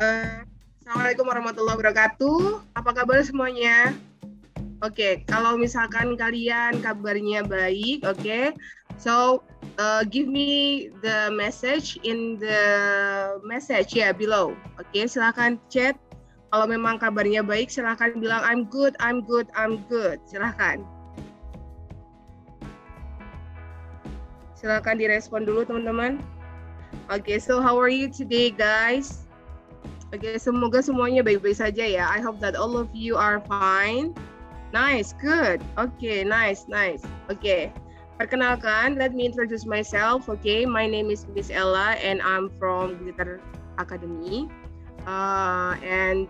Assalamualaikum warahmatullahi wabarakatuh. Apa kabar semuanya? Oke, kalau misalkan kalian kabarnya baik, oke. So, give me the message in the message ya below. Oke, silakan chat. Kalau memang kabarnya baik, silakan bilang I'm good, I'm good, I'm good. Silakan. Silakan direspon dulu teman-teman. Oke, so how are you today, guys? Oke, semoga semuanya baik-baik saja ya. I hope that all of you are fine. Nice, good. Okay, nice. Okay, perkenalkan, let me introduce myself. Okay, my name is Miss Ella and I'm from Glitter Academy. And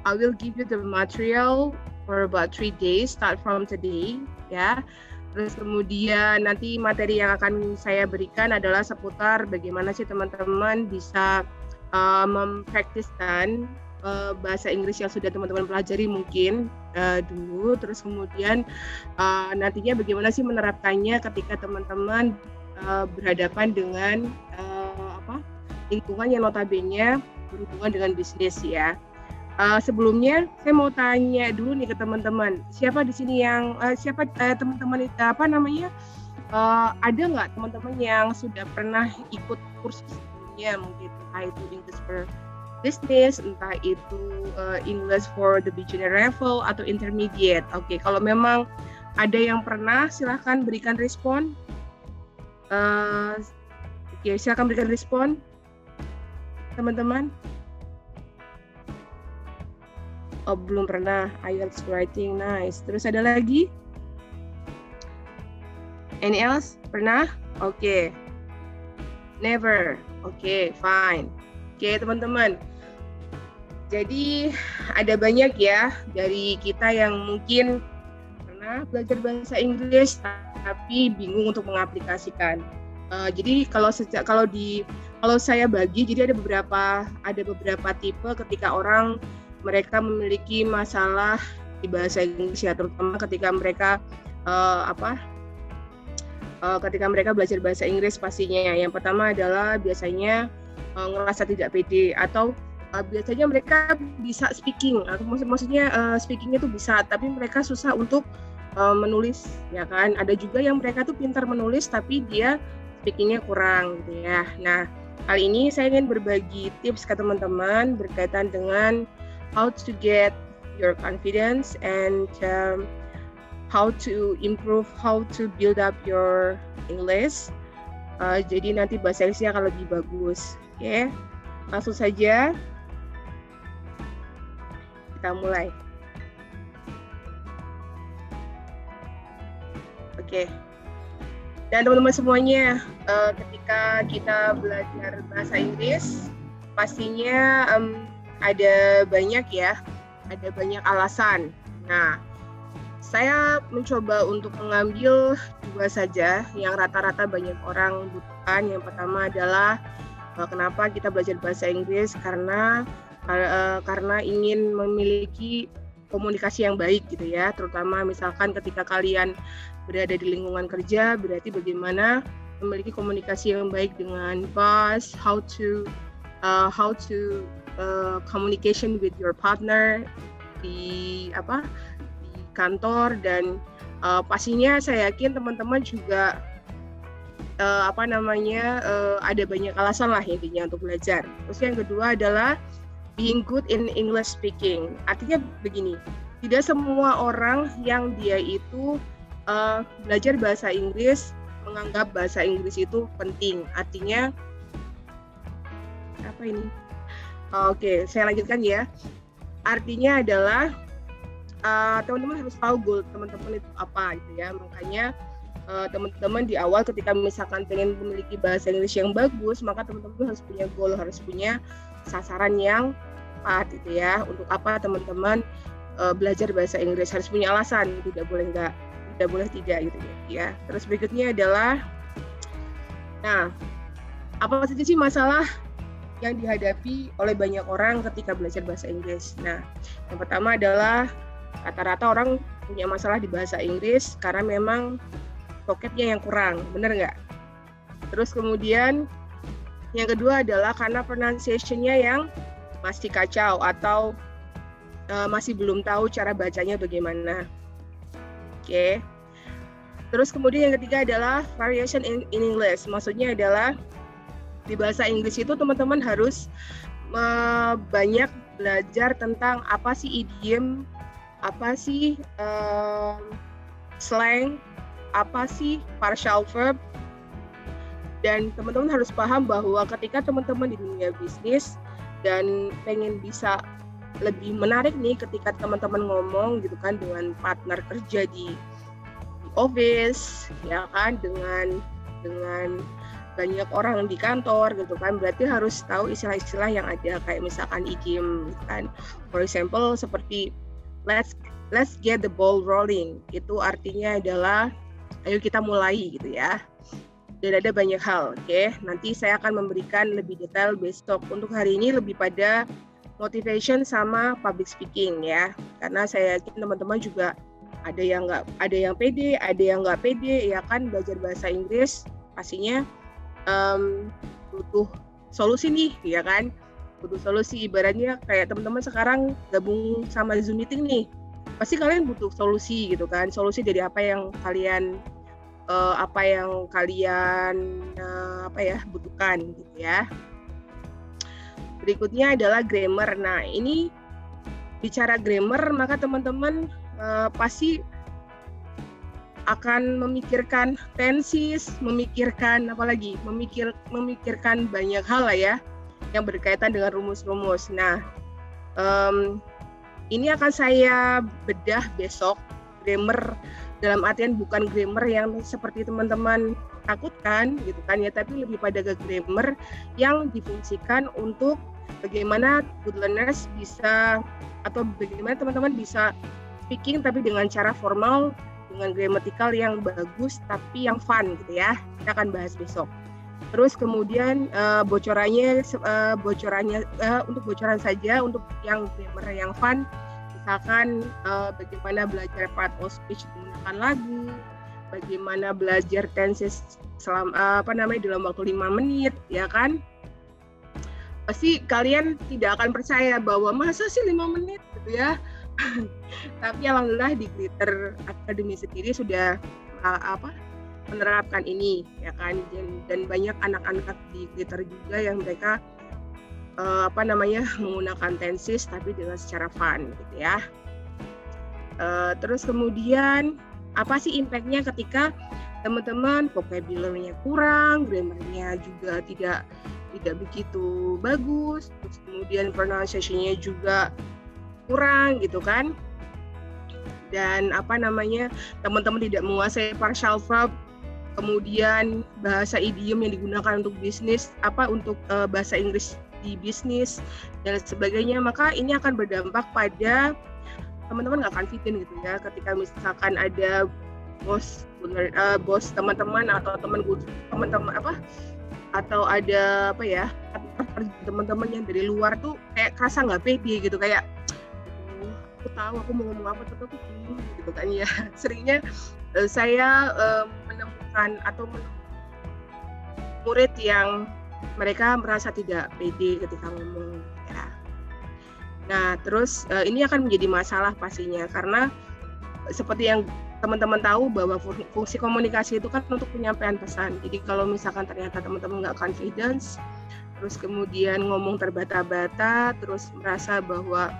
I will give you the material for about 3 days, start from today, ya. Terus kemudian nanti materi yang akan saya berikan adalah seputar bagaimana sih teman-teman bisa mempraktiskan bahasa Inggris yang sudah teman-teman pelajari mungkin dulu, terus kemudian nantinya bagaimana sih menerapkannya ketika teman-teman berhadapan dengan lingkungan yang notabene berhubungan dengan bisnis ya. Sebelumnya saya mau tanya dulu nih ke teman-teman, siapa di sini yang teman-teman ada nggak teman-teman yang sudah pernah ikut kursus sebelumnya, mungkin entah itu English for Business, entah itu English for the beginner level atau intermediate. Oke, kalau memang ada yang pernah, silahkan berikan respon. Oke, silahkan berikan respon, teman-teman. Oh, belum pernah. IELTS writing, nice. Terus ada lagi? Any else? Pernah? Oke. Never. Oke, fine. Oke, teman-teman. Jadi ada banyak ya dari kita yang mungkin pernah belajar bahasa Inggris tapi bingung untuk mengaplikasikan. Jadi kalau saya bagi, jadi ada beberapa tipe ketika mereka memiliki masalah di bahasa Inggris ya, terutama ketika mereka ketika mereka belajar bahasa Inggris pastinya. Yang pertama adalah biasanya ngerasa tidak pede, atau biasanya mereka bisa speaking, atau maksudnya speakingnya itu bisa, tapi mereka susah untuk menulis, ya kan. Ada juga yang mereka tuh pintar menulis tapi dia speakingnya kurang gitu ya. Nah, kali ini saya ingin berbagi tips ke teman-teman berkaitan dengan how to get your confidence and how to improve, how to build up your English. Jadi nanti bahasa Inggrisnya akan lebih bagus. Oke, langsung saja kita mulai. Oke. Dan teman-teman semuanya, ketika kita belajar bahasa Inggris, pastinya ada banyak alasan. Nah, saya mencoba untuk mengambil 2 saja yang rata-rata banyak orang butuhkan. Yang pertama adalah kenapa kita belajar bahasa Inggris, karena ingin memiliki komunikasi yang baik gitu ya, terutama misalkan ketika kalian berada di lingkungan kerja, berarti bagaimana memiliki komunikasi yang baik dengan boss, how to communication with your partner di kantor, dan pastinya saya yakin teman-teman juga ada banyak alasan lah intinya untuk belajar. Terus yang kedua adalah being good in English speaking. Artinya begini, tidak semua orang yang dia itu belajar bahasa Inggris menganggap bahasa Inggris itu penting. Artinya apa ini? Oke, saya lanjutkan ya. Artinya adalah teman-teman harus tahu goal teman-teman itu apa gitu ya. Makanya teman-teman di awal ketika misalkan pengen memiliki bahasa Inggris yang bagus, maka teman-teman harus punya goal, harus punya sasaran yang tepat gitu ya. Untuk apa teman-teman belajar bahasa Inggris, harus punya alasan, tidak boleh tidak gitu ya. Terus berikutnya adalah, nah, apa saja sih masalah yang dihadapi oleh banyak orang ketika belajar bahasa Inggris? Nah, yang pertama adalah rata-rata orang punya masalah di bahasa Inggris karena memang vocabnya yang kurang, bener nggak? Terus kemudian yang kedua adalah karena pronunciation-nya yang masih kacau atau masih belum tahu cara bacanya bagaimana. Oke. Terus kemudian yang ketiga adalah variation in English. Maksudnya adalah di bahasa Inggris itu teman-teman harus banyak belajar tentang apa sih idiom, apa sih slang, apa sih partial verb. Dan teman-teman harus paham bahwa ketika teman-teman di dunia bisnis dan pengen bisa lebih menarik nih ketika teman-teman ngomong gitu kan dengan partner kerja di office, ya kan, dengan banyak orang di kantor gitu kan, berarti harus tahu istilah-istilah yang ada kayak misalkan idiom kan. For example seperti let's get the ball rolling, itu artinya adalah ayo kita mulai gitu ya. Dan ada banyak hal, oke. Nanti saya akan memberikan lebih detail besok. Untuk hari ini lebih pada motivation sama public speaking ya. Karena saya yakin teman-teman juga ada yang pede, ada yang nggak pede, ya kan, belajar bahasa Inggris pastinya butuh solusi nih, ya kan? Butuh solusi, ibaratnya kayak teman-teman sekarang gabung sama Zoom meeting nih. Pasti kalian butuh solusi gitu kan. Solusi dari apa yang kalian butuhkan gitu ya. Berikutnya adalah grammar. Nah, ini bicara grammar, maka teman-teman pasti akan memikirkan tenses, memikirkan banyak hal lah ya yang berkaitan dengan rumus-rumus. Nah, ini akan saya bedah besok, grammar dalam artian bukan grammar yang seperti teman-teman takutkan gitu kan ya, tapi lebih pada ke grammar yang difungsikan untuk bagaimana good learners bisa, atau bagaimana teman-teman bisa speaking tapi dengan cara formal, dengan grammatikal yang bagus tapi yang fun gitu ya. Kita akan bahas besok. Terus kemudian bocorannya untuk bocoran saja, untuk yang grammar yang fun, misalkan bagaimana belajar part of speech menggunakan lagu, bagaimana belajar tenses dalam waktu 5 menit, ya kan? Pasti kalian tidak akan percaya bahwa masa sih 5 menit gitu ya. Tapi alhamdulillah di Glitter Academy sendiri sudah menerapkan ini, ya kan? Dan banyak anak-anak di Glitter juga yang mereka menggunakan tenses tapi dengan secara fun gitu ya. Terus kemudian apa sih impact-nya ketika teman-teman vocabulary-nya kurang, grammar-nya juga tidak begitu bagus, terus kemudian pronunciation-nya juga kurang gitu kan. Dan teman-teman tidak menguasai partial verb, kemudian bahasa idiom yang digunakan untuk bisnis, untuk bahasa Inggris di bisnis dan sebagainya, maka ini akan berdampak pada teman-teman nggak confident gitu ya. Ketika misalkan ada bos teman-teman atau atau ada teman-teman yang dari luar tuh kayak kerasa nggak pede gitu, kayak aku tahu aku mau ngomong apa tapi aku bingung gitu kan ya. Seringnya saya menemukan murid yang mereka merasa tidak pede ketika ngomong ya. Nah, terus ini akan menjadi masalah pastinya, karena seperti yang teman-teman tahu bahwa fungsi komunikasi itu kan untuk penyampaian pesan. Jadi kalau misalkan ternyata teman-teman nggak confidence, terus kemudian ngomong terbata-bata, terus merasa bahwa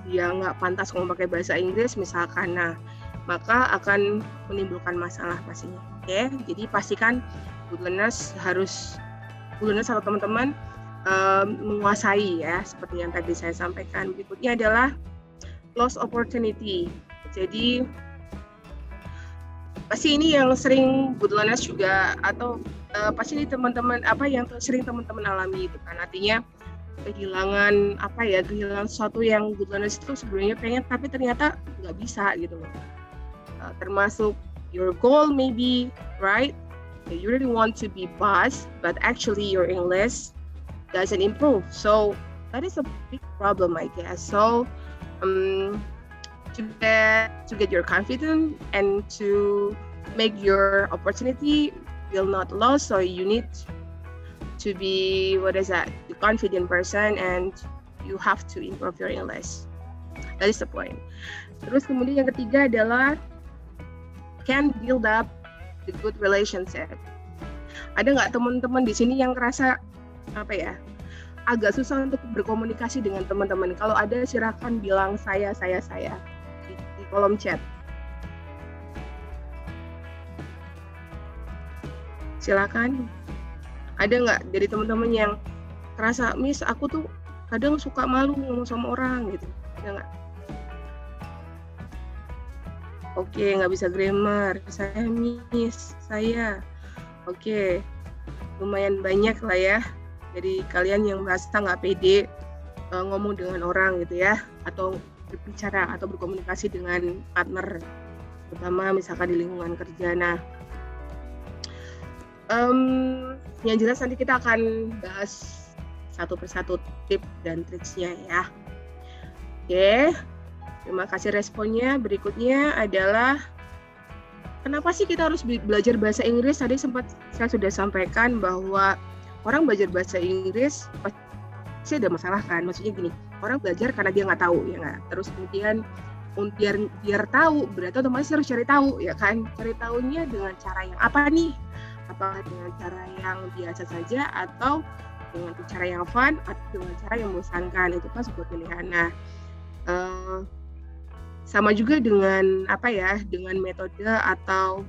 dia nggak pantas ngomong pakai bahasa Inggris misalkan, nah maka akan menimbulkan masalah pastinya. Oke, jadi pastikan good learners atau teman-teman menguasai ya, seperti yang tadi saya sampaikan. Berikutnya adalah lost opportunity. Jadi pasti ini yang sering good learners juga, atau pasti ini teman-teman yang sering teman-teman alami itu kan, artinya kehilangan sesuatu yang good learners itu sebenarnya pengen tapi ternyata nggak bisa gitu loh. Termasuk your goal maybe, right? You really want to be boss, but actually your English doesn't improve. So that is a big problem, I guess. So to get your confidence and to make your opportunity will not lost, so you need to be confident person and you have to improve your English. That is the point. Terus kemudian yang ketiga adalah can build up the good relationship. Ada nggak teman-teman di sini yang ngerasa agak susah untuk berkomunikasi dengan teman-teman? Kalau ada silakan bilang saya di kolom chat. Silakan. Ada nggak dari teman-teman yang ngerasa, Miss, aku tuh kadang suka malu ngomong sama orang gitu? Ada nggak? Oke, nggak bisa grammar. Saya Miss, saya. Oke, lumayan banyak lah ya dari kalian yang merasa nggak pede ngomong dengan orang gitu ya, atau berbicara atau berkomunikasi dengan partner, terutama misalkan di lingkungan kerja. Nah, yang jelas nanti kita akan bahas satu persatu tip dan triksnya ya. Oke, terima kasih responnya. Berikutnya adalah kenapa sih kita harus belajar bahasa Inggris? Tadi sempat saya sudah sampaikan bahwa orang belajar bahasa Inggris pasti ada masalah kan. Maksudnya gini, orang belajar karena dia nggak tahu ya nggak. Terus kemudian biar tahu berarti otomatis harus cari tahu ya kan. Cari tahunya dengan cara yang apa nih? Apakah dengan cara yang biasa saja atau dengan cara yang fun atau dengan cara yang membosankan? Itu kan sebuah pilihan. Nah, sama juga dengan dengan metode atau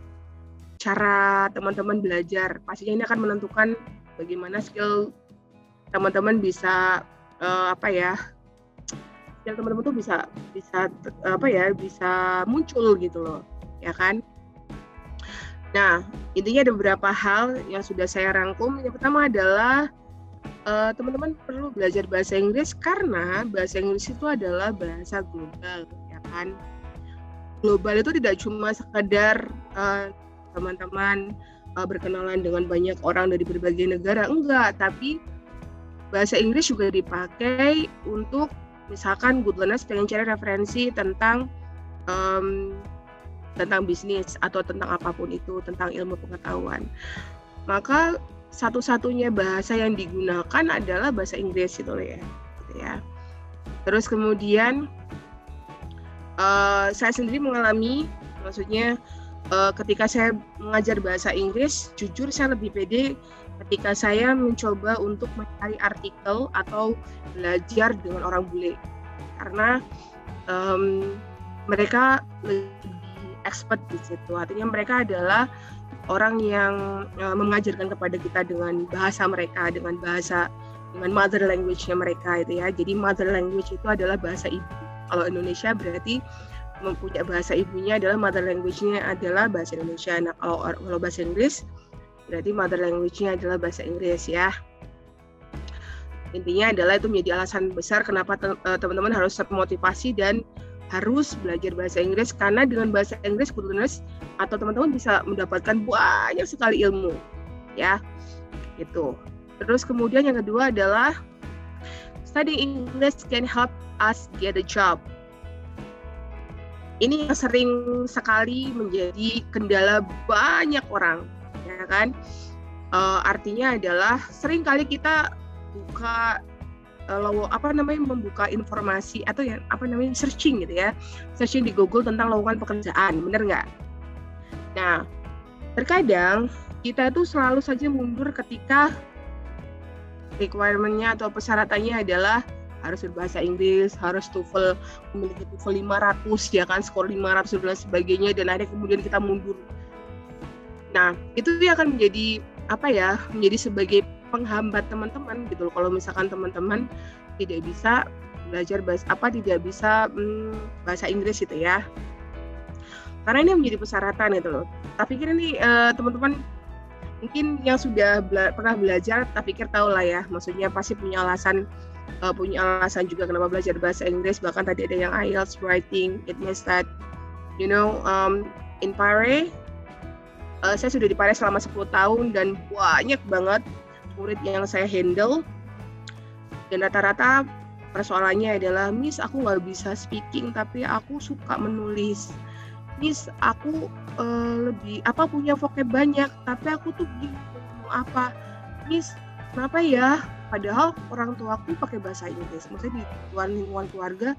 cara teman-teman belajar. Pastinya ini akan menentukan bagaimana skill teman-teman bisa skill teman-teman tuh bisa muncul gitu loh, ya kan? Nah, intinya ada beberapa hal yang sudah saya rangkum. Yang pertama adalah teman-teman perlu belajar bahasa Inggris karena bahasa Inggris itu adalah bahasa global, ya kan? Global itu tidak cuma sekedar teman-teman berkenalan dengan banyak orang dari berbagai negara, enggak, tapi bahasa Inggris juga dipakai untuk misalkan Good Learners pengen cari referensi tentang bisnis atau tentang apapun itu, tentang ilmu pengetahuan. Maka satu-satunya bahasa yang digunakan adalah bahasa Inggris gitu ya. Terus kemudian saya sendiri mengalami, maksudnya ketika saya mengajar bahasa Inggris, jujur saya lebih pede ketika saya mencoba untuk mencari artikel atau belajar dengan orang bule, karena mereka lebih expert di situ. Artinya mereka adalah orang yang mengajarkan kepada kita dengan bahasa mereka, dengan mother language-nya mereka itu ya. Jadi mother language itu adalah bahasa ibu. Kalau Indonesia berarti mempunyai bahasa ibunya adalah mother language-nya adalah bahasa Indonesia. Nah, kalau bahasa Inggris berarti mother language-nya adalah bahasa Inggris ya. Intinya adalah itu menjadi alasan besar kenapa teman-teman harus termotivasi dan harus belajar bahasa Inggris, karena dengan bahasa Inggris Good Learners atau teman-teman bisa mendapatkan banyak sekali ilmu ya gitu. Terus kemudian yang kedua adalah studying English can help us get a job. Ini yang sering sekali menjadi kendala banyak orang ya kan. Artinya adalah sering kali kita membuka informasi atau searching gitu ya, searching di Google tentang lowongan pekerjaan, bener nggak? Nah, terkadang kita tuh selalu saja mundur ketika requirement-nya atau persyaratannya adalah harus berbahasa Inggris, harus memiliki TOEFL 500 ya kan, skor 500 dan sebagainya, dan akhirnya kemudian kita mundur. Nah, itu akan menjadi menjadi sebagai penghambat teman-teman gitu loh, kalau misalkan teman-teman tidak bisa belajar bahasa Inggris gitu ya, karena ini menjadi persyaratan gitu loh. Tapi pikir ini teman-teman mungkin yang sudah pernah belajar, tak pikir tahu lah ya, maksudnya pasti punya alasan juga kenapa belajar bahasa Inggris. Bahkan tadi ada yang IELTS writing, it means that in Pare, saya sudah di Pare selama 10 tahun dan banyak banget murid yang saya handle, dan rata-rata persoalannya adalah, Miss, aku nggak bisa speaking tapi aku suka menulis. Miss, aku punya vocab banyak tapi aku tuh bingung ngomong apa. Miss, kenapa ya? Padahal orang tuaku pakai bahasa Inggris, maksudnya di lingkungan keluarga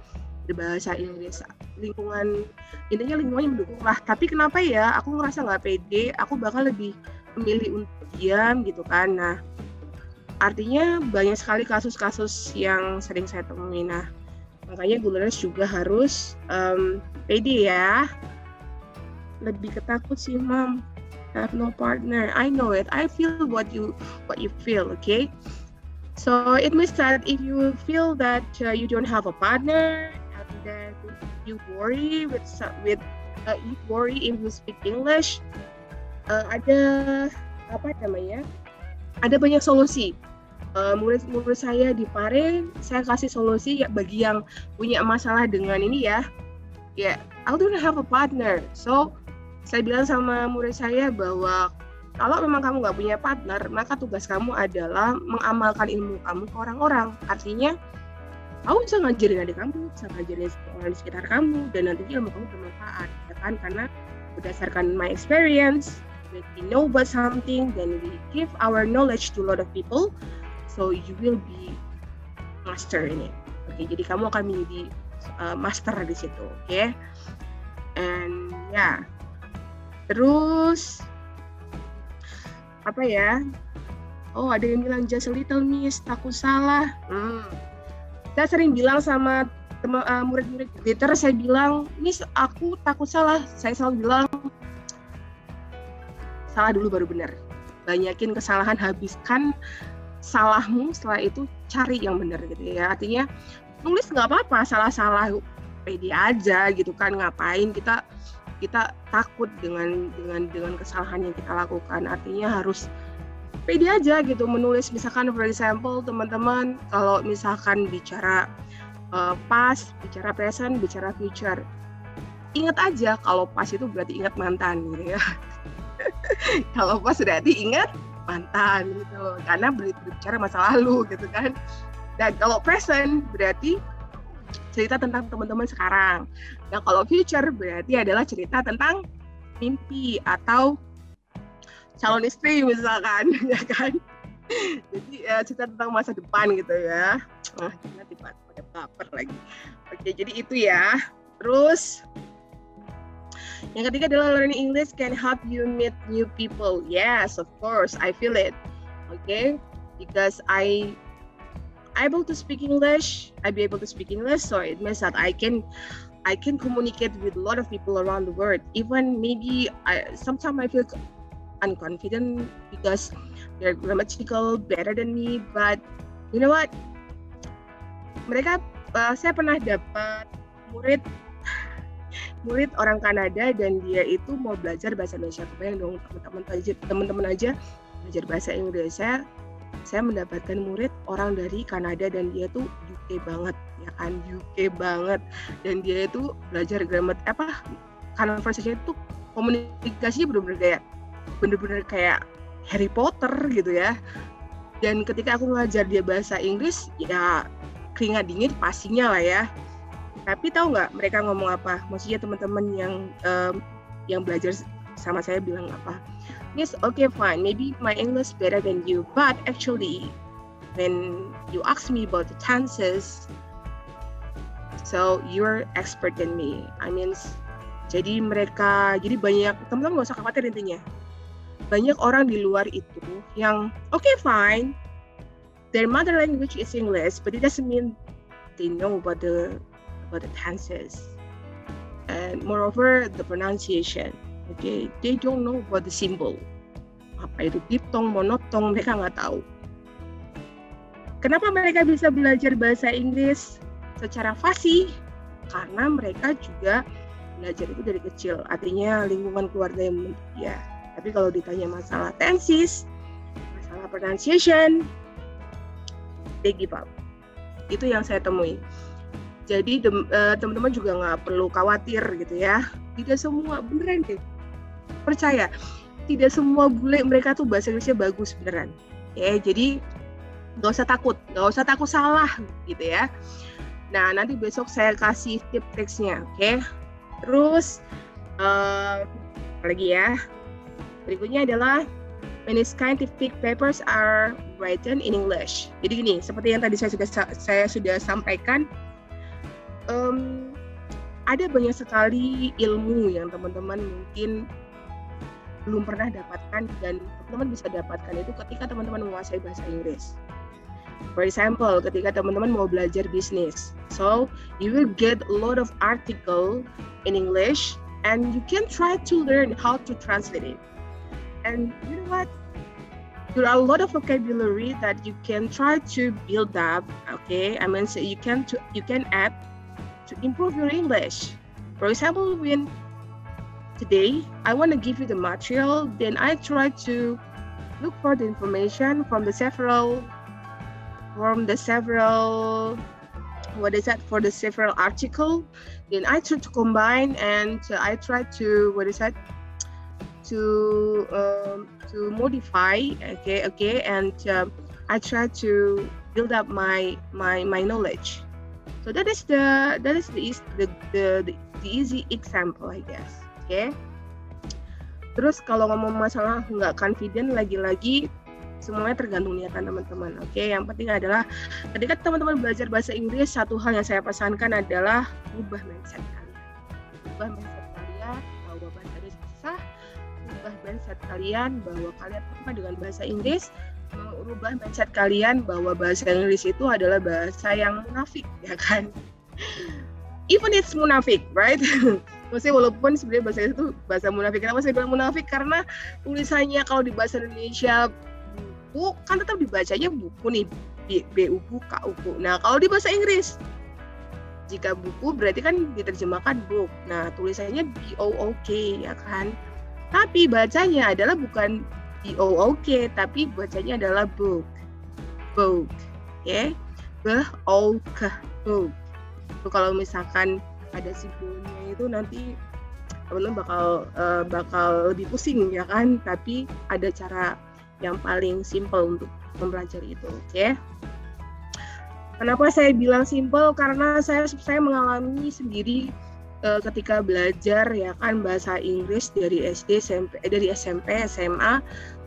berbahasa Inggris, lingkungan intinya lingkungannya mendukung lah. Tapi kenapa ya? Aku ngerasa nggak pede, aku bakal lebih memilih untuk diam gitu kan. Nah, artinya banyak sekali kasus-kasus yang sering saya temui. Nah, makanya Guleres juga harus pede ya. Lebih ketakut sih, Mam. Have no partner. I know it. I feel what you feel, okay? So it means that if you feel that you don't have a partner, and then you worry you worry if you speak English, ada apa namanya? Ada banyak solusi. Murid saya di Pare, saya kasih solusi ya bagi yang punya masalah dengan ini ya. Ya, I don't have a partner. So saya bilang sama murid saya bahwa kalau memang kamu nggak punya partner, maka tugas kamu adalah mengamalkan ilmu kamu ke orang-orang. Artinya, kamu bisa ngajarin adik kamu, bisa ngajarin orang di sekitar kamu, dan nantinya ilmu kamu bermanfaat. Ya kan? Karena berdasarkan my experience, when we know about something, then we give our knowledge to a lot of people, so you will be master in it. Oke, jadi kamu akan menjadi master di situ, oke? And ya, terus apa ya? Oh, ada yang bilang just a little miss, takut salah. Saya sering bilang sama murid-murid Twitter, saya bilang, Miss, aku takut salah. Saya selalu bilang, salah dulu baru benar. Banyakin kesalahan, habiskan salahmu, setelah itu cari yang benar gitu ya. Artinya nulis nggak apa-apa, salah-salah pede aja gitu kan, ngapain kita takut dengan kesalahan yang kita lakukan. Artinya harus pede aja gitu menulis. Misalkan for example teman-teman kalau misalkan bicara past, bicara present, bicara future, ingat aja kalau past itu berarti ingat mantan gitu ya. Kalau past berarti ingat mantan gitu loh, karena berbicara masa lalu gitu kan. Dan kalau present berarti cerita tentang teman-teman sekarang. Nah, kalau future berarti adalah cerita tentang mimpi atau calon istri misalkan, ya kan? Jadi cerita tentang masa depan gitu ya. Nah, nanti pakai baper lagi. Oke, jadi itu ya. Terus yang ketiga adalah learning English can help you meet new people. Yes, of course, I feel it. Okay, because I able to speak English, so it means that I can communicate with a lot of people around the world. Even maybe sometimes I feel unconfident because they're grammatical better than me, but you know what? Saya pernah dapat murid orang Kanada dan dia itu mau belajar bahasa Indonesia. Kebayang dong teman-teman aja belajar bahasa Inggris. Saya mendapatkan murid orang dari Kanada dan dia tuh UK banget, ya kan, UK banget, dan dia itu belajar conversation itu komunikasinya bener-bener kayak Harry Potter gitu ya. Dan ketika aku ngajar dia bahasa Inggris, ya keringat dingin pastinya lah ya. Tapi tahu nggak mereka ngomong apa? Maksudnya teman-teman yang belajar sama saya bilang apa? Yes, okay, fine. Maybe my English better than you, but actually, when you ask me about the tenses, so you're expert than me. I mean, jadi banyak teman-teman nggak usah khawatir intinya. Banyak orang di luar itu yang okay, fine, their mother language is English, but it doesn't mean they know about the tenses, and moreover the pronunciation. Okay, they don't know about the symbol. Apa itu diphthong, monophthong, mereka nggak tahu. Kenapa mereka bisa belajar bahasa Inggris secara fasih? Karena mereka juga belajar itu dari kecil. Artinya lingkungan keluarga yang membentuk dia. Tapi kalau ditanya masalah tenses, masalah pronunciation, they give up. Itu yang saya temui. Jadi teman-teman juga nggak perlu khawatir gitu ya. Tidak semua, beneran deh. Percaya, tidak semua bule mereka tuh bahasa Inggrisnya bagus beneran. Ya, jadi nggak usah takut salah gitu ya. Nah, nanti besok saya kasih tips-tipsnya, oke? Terus apa lagi ya? Berikutnya adalah many scientific papers are written in English. Jadi gini, seperti yang tadi saya sudah sampaikan, ada banyak sekali ilmu yang teman-teman mungkin belum pernah dapatkan dan teman-teman bisa dapatkan itu ketika teman-teman menguasai bahasa Inggris. For example, ketika teman-teman mau belajar bisnis, so you will get a lot of article in English and you can try to learn how to translate it. And you know what? There are a lot of vocabulary that you can try to build up. Okay, I mean, so you can add to improve your English. For example, when today I want to give you the material, then I try to look for the information from the several article. Then I try to combine and I try to to modify. Okay, and I try to build up my knowledge. So that is the easy example, I guess. Okay. Terus kalau ngomong masalah nggak confident, lagi-lagi semuanya tergantung niatan teman-teman. Oke, yang penting adalah ketika teman-teman belajar bahasa Inggris, satu hal yang saya pesankan adalah ubah mindset kalian. Ubah mindset kalian bahwa bahasa Inggris susah. Ubah mindset kalian bahwa kalian apa dengan bahasa Inggris. Merubah mindset kalian bahwa bahasa Inggris itu adalah bahasa yang munafik, ya kan? Even it's munafik, right? Maksudnya walaupun sebenarnya bahasa Inggris itu bahasa munafik. Kenapa saya bilang munafik? Karena tulisannya kalau di bahasa Indonesia buku kan tetap dibacanya buku nih, BUK, KUK. Nah kalau di bahasa Inggris, jika buku berarti kan diterjemahkan book. Nah tulisannya BOOK, ya kan? Tapi bacanya adalah bukan BOOK, tapi bacanya adalah book, ya, BOOK, book. Itu kalau misalkan ada simbolnya itu nanti teman-teman bakal lebih pusing, ya kan? Tapi ada cara yang paling simple untuk mempelajari itu, oke? Kenapa saya bilang simple? Karena saya mengalami sendiri ketika belajar, ya kan, bahasa Inggris dari SMP, SMA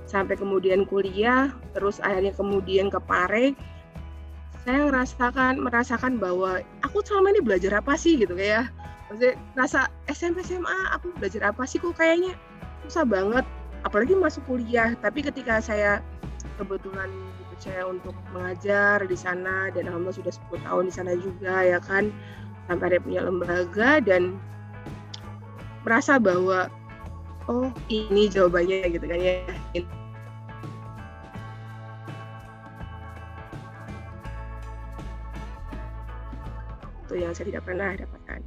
sampai kemudian kuliah, terus akhirnya kemudian ke Pare. Saya merasakan bahwa aku selama ini belajar apa sih gitu ya. Maksudnya rasa SMP, SMA aku belajar apa sih, kok kayaknya susah banget. Apalagi masuk kuliah. Tapi ketika saya kebetulan dipercaya untuk mengajar di sana dan alhamdulillah sudah 10 tahun di sana juga, ya kan, sampai ada punya lembaga dan merasa bahwa oh ini jawabannya gitu kan ya. Itu yang saya tidak pernah dapatkan.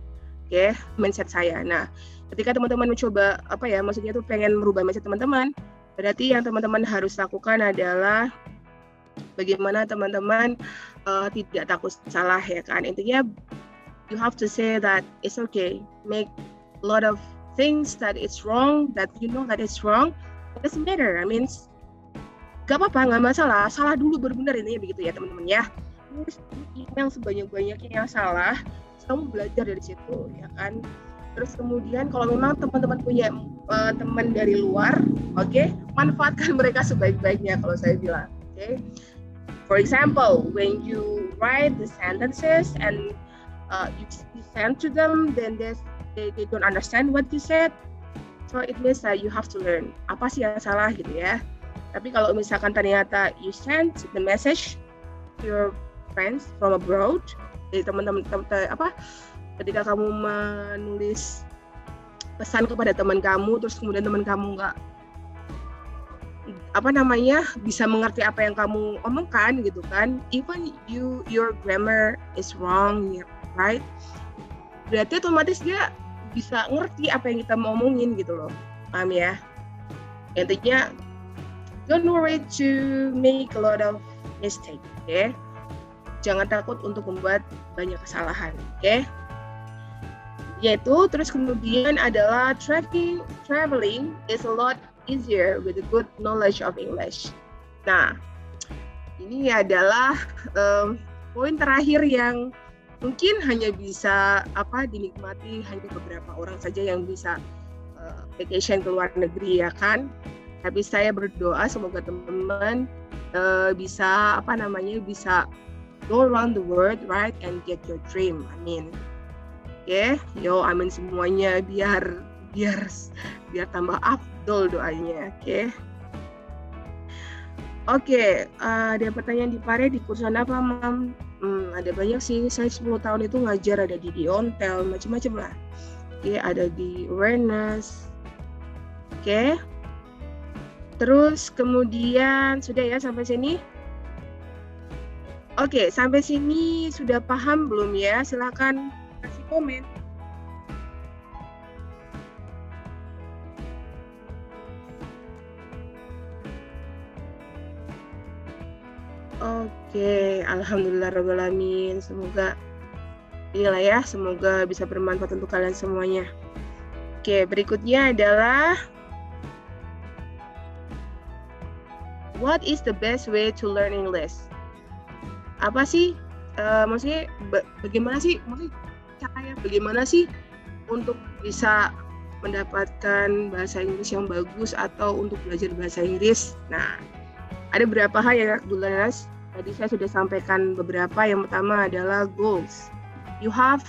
Oke, mindset saya. Nah, ketika teman-teman mencoba maksudnya itu pengen merubah mindset teman-teman, berarti yang teman-teman harus lakukan adalah bagaimana teman-teman tidak takut salah, ya kan. Intinya you have to say that it's okay, make a lot of things that it's wrong, that you know that it's wrong, it doesn't matter. I mean, gak apa-apa, gak masalah, salah dulu baru benar, intinya begitu ya teman-teman ya. Yang sebanyak-banyaknya yang salah, kamu belajar dari situ, ya kan. Terus kemudian kalau memang teman-teman punya teman dari luar, oke, manfaatkan mereka sebaik-baiknya kalau saya bilang, oke. For example, when you write the sentences and you send to them, then they don't understand what you said, so it means that you have to learn apa sih yang salah gitu ya. Tapi kalau misalkan ternyata you send the message to your friends from abroad, jadi teman-teman ketika kamu menulis pesan kepada teman kamu, terus kemudian teman kamu nggak bisa mengerti apa yang kamu omongkan gitu kan, even your grammar is wrong, right? Berarti otomatis dia bisa ngerti apa yang kita mau omongin gitu loh, paham ya? Intinya don't worry to make a lot of mistake, okay? Jangan takut untuk membuat banyak kesalahan, okay? Yaitu terus kemudian adalah traveling is a lot easier with a good knowledge of English. Nah, ini adalah poin terakhir yang mungkin hanya bisa dinikmati hanya beberapa orang saja yang bisa vacation ke luar negeri, ya kan. Tapi saya berdoa semoga teman-teman bisa bisa go around the world, right, and get your dream. Amin. Oke, yo amin semuanya biar tambah afdol doanya. Oke, ada pertanyaan di Pare di kursus apa, Mam? Ada banyak sih. Saya 10 tahun itu ngajar, ada di Ontel, macam-macam lah. Oke, ada di awareness. Oke. Terus kemudian sudah ya sampai sini? Oke, sampai sini sudah paham belum ya? Silakan kasih komen. Oke, alhamdulillah rabbil alamin. Semoga inilah ya, semoga bisa bermanfaat untuk kalian semuanya. Oke, berikutnya adalah what is the best way to learn English? Apa sih? Maksudnya bagaimana sih? Maksudnya caranya bagaimana sih untuk bisa mendapatkan bahasa Inggris yang bagus atau untuk belajar bahasa Inggris? Nah, ada beberapa hal ya, kebetulan tadi saya sudah sampaikan beberapa. Yang pertama adalah goals. You have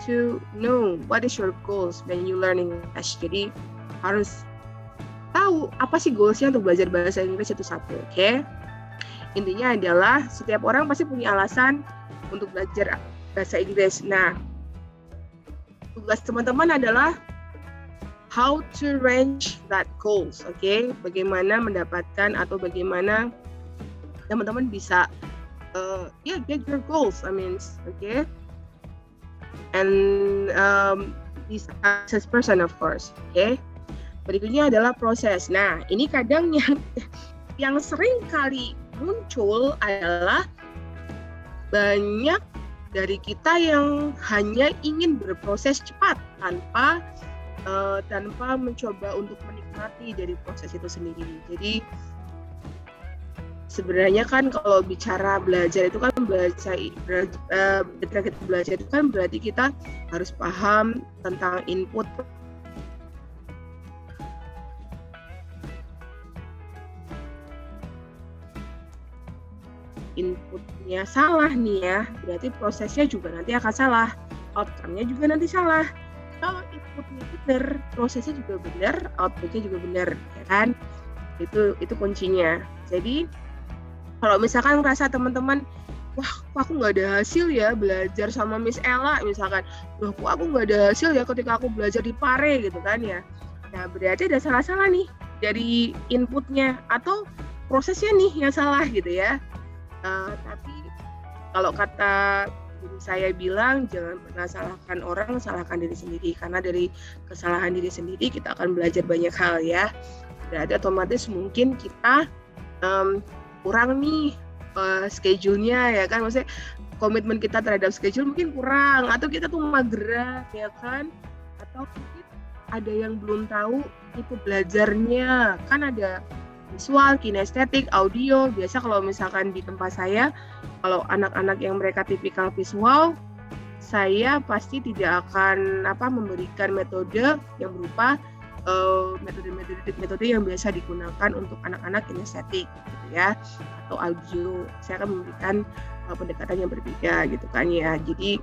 to know what is your goals when you learn English. Jadi harus tahu apa sih goalsnya untuk belajar bahasa Inggris itu satu, oke? Intinya adalah setiap orang pasti punya alasan untuk belajar bahasa Inggris. Nah, tugas teman-teman adalah how to reach that goals, oke? Bagaimana mendapatkan atau bagaimana teman-teman bisa get your goals, okay? And be success person, of course, okay? Berikutnya adalah proses. Nah, ini kadang yang sering kali muncul adalah banyak dari kita yang hanya ingin berproses cepat tanpa mencoba untuk menikmati dari proses itu sendiri. Jadi sebenarnya kan kalau bicara belajar itu kan ketika kita belajar itu kan berarti kita harus paham tentang inputnya salah nih ya, berarti prosesnya juga nanti akan salah, outcome-nya juga nanti salah. Kalau inputnya benar, prosesnya juga benar, outputnya juga benar, ya kan? Itu kuncinya. Jadi kalau misalkan merasa teman-teman, wah, aku nggak ada hasil ya belajar sama Miss Ella, misalkan, wah, aku nggak ada hasil ya ketika aku belajar di Pare gitu kan ya. Nah, berarti ada salah-salah nih dari inputnya atau prosesnya nih yang salah gitu ya. Tapi kalau kata guru saya bilang, jangan pernah salahkan orang, salahkan diri sendiri, karena dari kesalahan diri sendiri kita akan belajar banyak hal ya. Berarti otomatis mungkin kita kurang nih schedule-nya ya kan, maksudnya komitmen kita terhadap schedule mungkin kurang, atau kita tuh mageran ya kan, atau mungkin ada yang belum tahu itu belajarnya, kan ada visual, kinestetik, audio. Biasa kalau misalkan di tempat saya, kalau anak-anak yang mereka tipikal visual, saya pasti tidak akan memberikan metode yang berupa metode yang biasa digunakan untuk anak-anak kinestetik gitu ya, atau audio. Saya akan memberikan pendekatan yang berbeda gitu kan ya. Jadi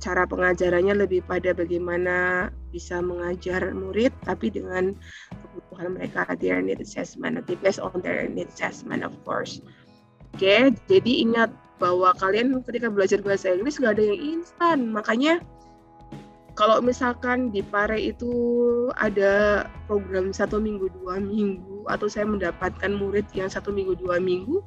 cara pengajarannya lebih pada bagaimana bisa mengajar murid tapi dengan kebutuhan mereka, their need assessment, based on their need assessment, of course. Oke, jadi ingat bahwa kalian ketika belajar bahasa Inggris nggak ada yang instan. Makanya kalau misalkan di Pare itu ada program 1 minggu 2 minggu, atau saya mendapatkan murid yang 1 minggu 2 minggu,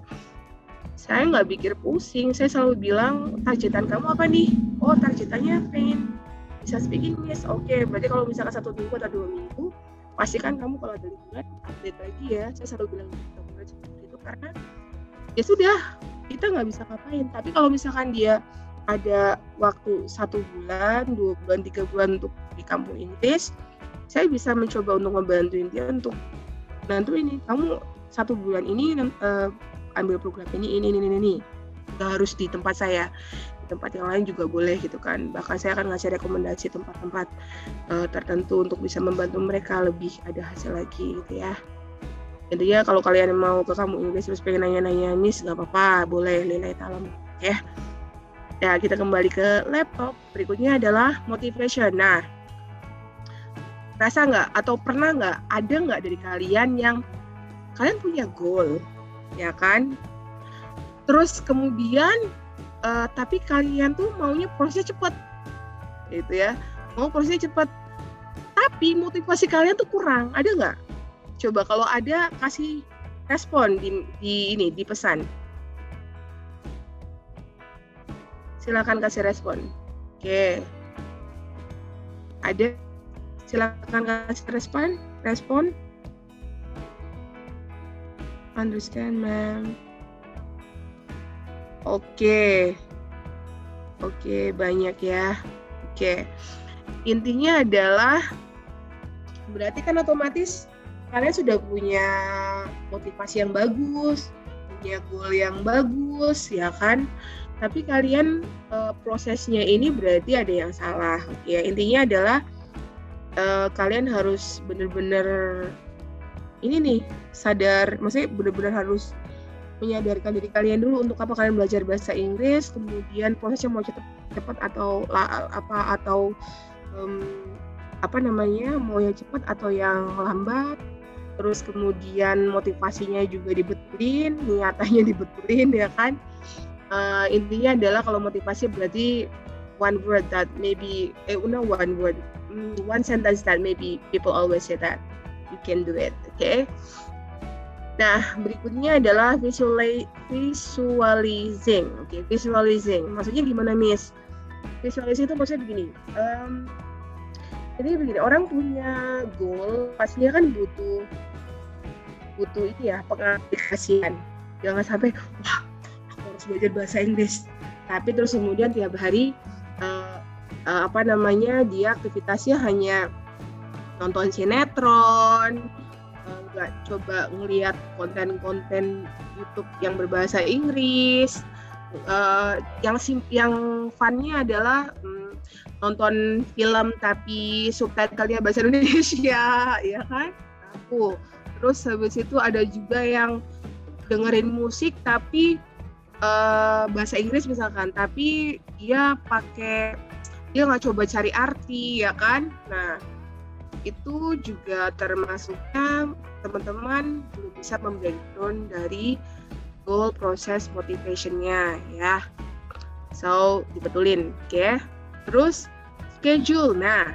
saya nggak pikir pusing. Saya selalu bilang, targetan kamu apa nih? Oh, targetannya pengen bisa speak English. Oke, berarti kalau misalkan 1 minggu atau 2 minggu, pastikan kamu kalau ada liburan update lagi ya. Saya selalu bilang gitu seperti itu, karena ya sudah, kita nggak bisa ngapain. Tapi kalau misalkan dia ada waktu 1 bulan, 2 bulan, 3 bulan untuk di kampung Inggris, saya bisa mencoba untuk membantuin dia untuk bantu ini. Kamu 1 bulan ini ambil program ini. Nggak harus di tempat saya. tempat yang lain juga boleh gitu kan. Bahkan saya akan ngasih rekomendasi tempat-tempat tertentu untuk bisa membantu mereka lebih ada hasil lagi gitu ya. Intinya kalau kalian mau ke Kamu Inggris terus pengen nanya-nanya Miss, nggak apa-apa, boleh, lillahi ta'ala ya. Ya, kita kembali ke laptop. Berikutnya adalah motivation. Nah, rasa nggak atau pernah nggak, ada nggak dari kalian yang kalian punya goal, ya kan? Terus kemudian tapi kalian tuh maunya prosesnya cepat, gitu ya. Mau prosesnya cepat, tapi motivasi kalian tuh kurang. Ada nggak? Coba kalau ada kasih respon di pesan. Silakan kasih respon. Oke. Ada? Silakan kasih respon. Understand, ma'am. Oke, banyak ya. Oke. Intinya adalah berarti kan otomatis kalian sudah punya motivasi yang bagus, punya goal yang bagus, ya kan? Tapi kalian prosesnya ini berarti ada yang salah. Oke, intinya adalah kalian harus benar-benar ini nih sadar, maksudnya benar-benar harus menyadarkan diri kalian dulu untuk apa kalian belajar bahasa Inggris, kemudian prosesnya mau cepat atau mau yang cepat atau yang lambat, terus kemudian motivasinya juga dibetulin, niatannya dibetulin, ya kan. Intinya adalah kalau motivasi berarti one sentence that maybe people always say that you can do it, okay? Nah, berikutnya adalah visualizing. Oke, visualizing. Maksudnya gimana, Miss? Visualizing itu maksudnya begini. Jadi begini, orang punya goal, pastinya kan butuh ini ya, pengaplikasian. Jangan sampai, wah, aku harus belajar bahasa Inggris. Tapi terus kemudian tiap hari dia aktivitasnya hanya nonton sinetron, nggak coba ngelihat konten-konten YouTube yang berbahasa Inggris. Yang funnya adalah nonton film tapi subtitlenya bahasa Indonesia, ya kan? Terus habis itu ada juga yang dengerin musik tapi bahasa Inggris misalkan, tapi dia nggak coba cari arti, ya kan? Nah, itu juga termasuknya teman-teman belum bisa membreakdown dari goal proses motivation-nya ya. So, dibetulin, oke? Terus schedule. Nah,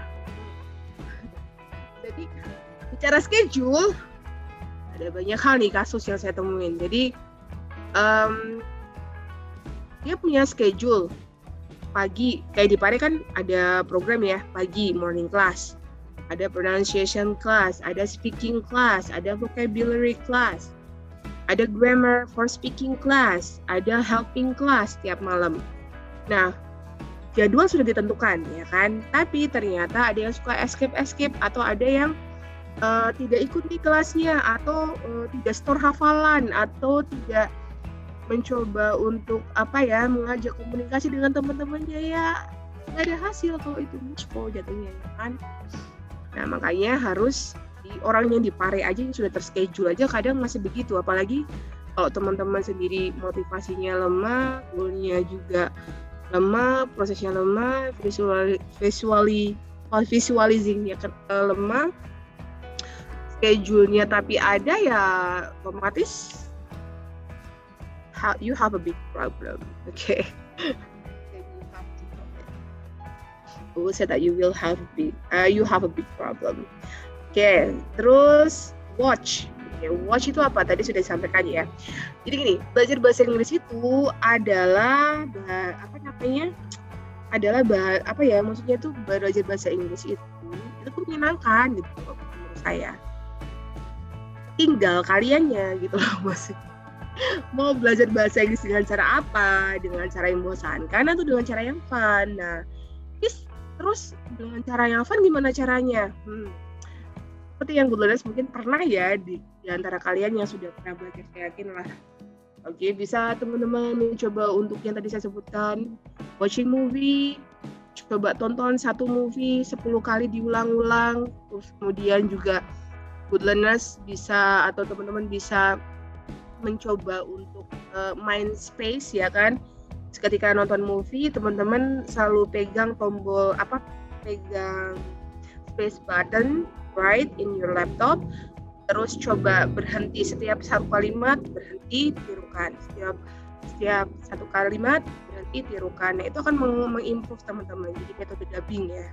jadi bicara schedule ada banyak hal nih kasus yang saya temuin. Jadi dia punya schedule pagi, kayak di Pare kan ada program ya, pagi morning class. Ada pronunciation class, ada speaking class, ada vocabulary class, ada grammar for speaking class, ada helping class tiap malam. Nah, jadwal sudah ditentukan, ya kan? Tapi ternyata ada yang suka escape atau ada yang tidak ikut di kelasnya, atau tidak store hafalan, atau tidak mencoba untuk mengajak komunikasi dengan teman-temannya, ya nggak ada hasil kalau itu muspho jatuhnya, ya kan? Nah, makanya harus orang yang di Pare aja yang sudah terschedule aja kadang masih begitu, apalagi kalau teman-teman sendiri motivasinya lemah, goalnya juga lemah, prosesnya lemah, visualizingnya lemah, schedule-nya tapi ada, ya otomatis you have a big problem, okay? Who said that you have a big problem? Oke, terus watch. Watch itu apa? Tadi sudah disampaikan ya. Jadi gini, belajar bahasa Inggris itu adalah maksudnya itu belajar bahasa Inggris itu tuh menyenangkan gitu menurut saya. Tinggal kaliannya gitu loh, maksudnya. Mau belajar bahasa Inggris dengan cara apa? Dengan cara yang membosankan atau dengan cara yang fun? Nah, terus dengan cara yang fun gimana caranya? Seperti yang Goodlearners mungkin pernah ya di antara kalian yang sudah pernah belajar, saya yakin lah. Oke, bisa teman-teman mencoba untuk yang tadi saya sebutkan, watching movie, coba tonton satu movie 10 kali diulang-ulang. Terus kemudian juga good learners bisa atau teman-teman bisa mencoba untuk mind space ya kan. Ketika nonton movie, teman-teman selalu pegang tombol pegang space button right in your laptop. Terus coba berhenti setiap satu kalimat, berhenti, tirukan. Setiap satu kalimat, berhenti, tirukan. Nah, itu akan mengimprove teman-teman. Jadi metode dubbing ya.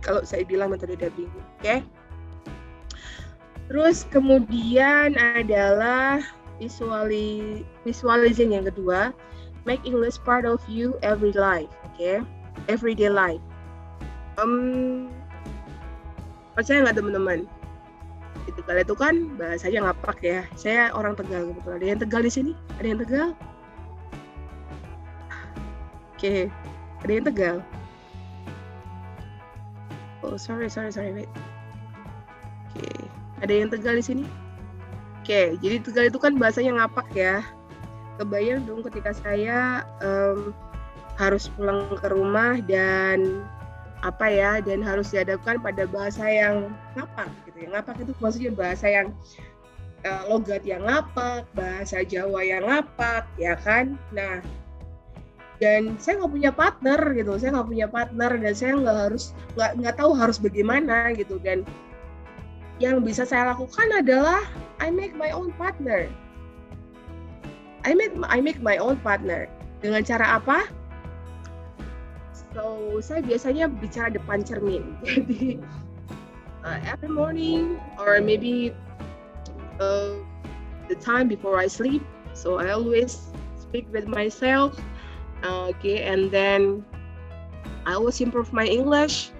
Kalau saya bilang metode dubbing, oke? Terus kemudian adalah visualizing yang kedua. Make English part of you every life, okay? Everyday life. Percaya nggak teman-teman? Di Tegal itu kan bahasanya ngapak ya. Saya orang Tegal kebetulan. Ada yang Tegal di sini? Ada yang Tegal? Oke, ada yang Tegal. Oh, sorry, wait. Oke, ada yang Tegal di sini? Oke, jadi Tegal itu kan bahasanya ngapak ya. Kebayang dong ketika saya harus pulang ke rumah dan dan harus dihadapkan pada bahasa yang ngapak gitu ya. Ngapak itu maksudnya bahasa yang logat yang ngapak, bahasa Jawa yang ngapak ya kan. Nah, dan saya nggak punya partner gitu, dan saya nggak tahu harus bagaimana gitu. Dan yang bisa saya lakukan adalah I make my own partner. I make my own partner. Dengan cara apa? So, saya biasanya bicara depan cermin. Jadi, every morning or maybe the time before I sleep. So, I always speak with myself. And then I always improve my English.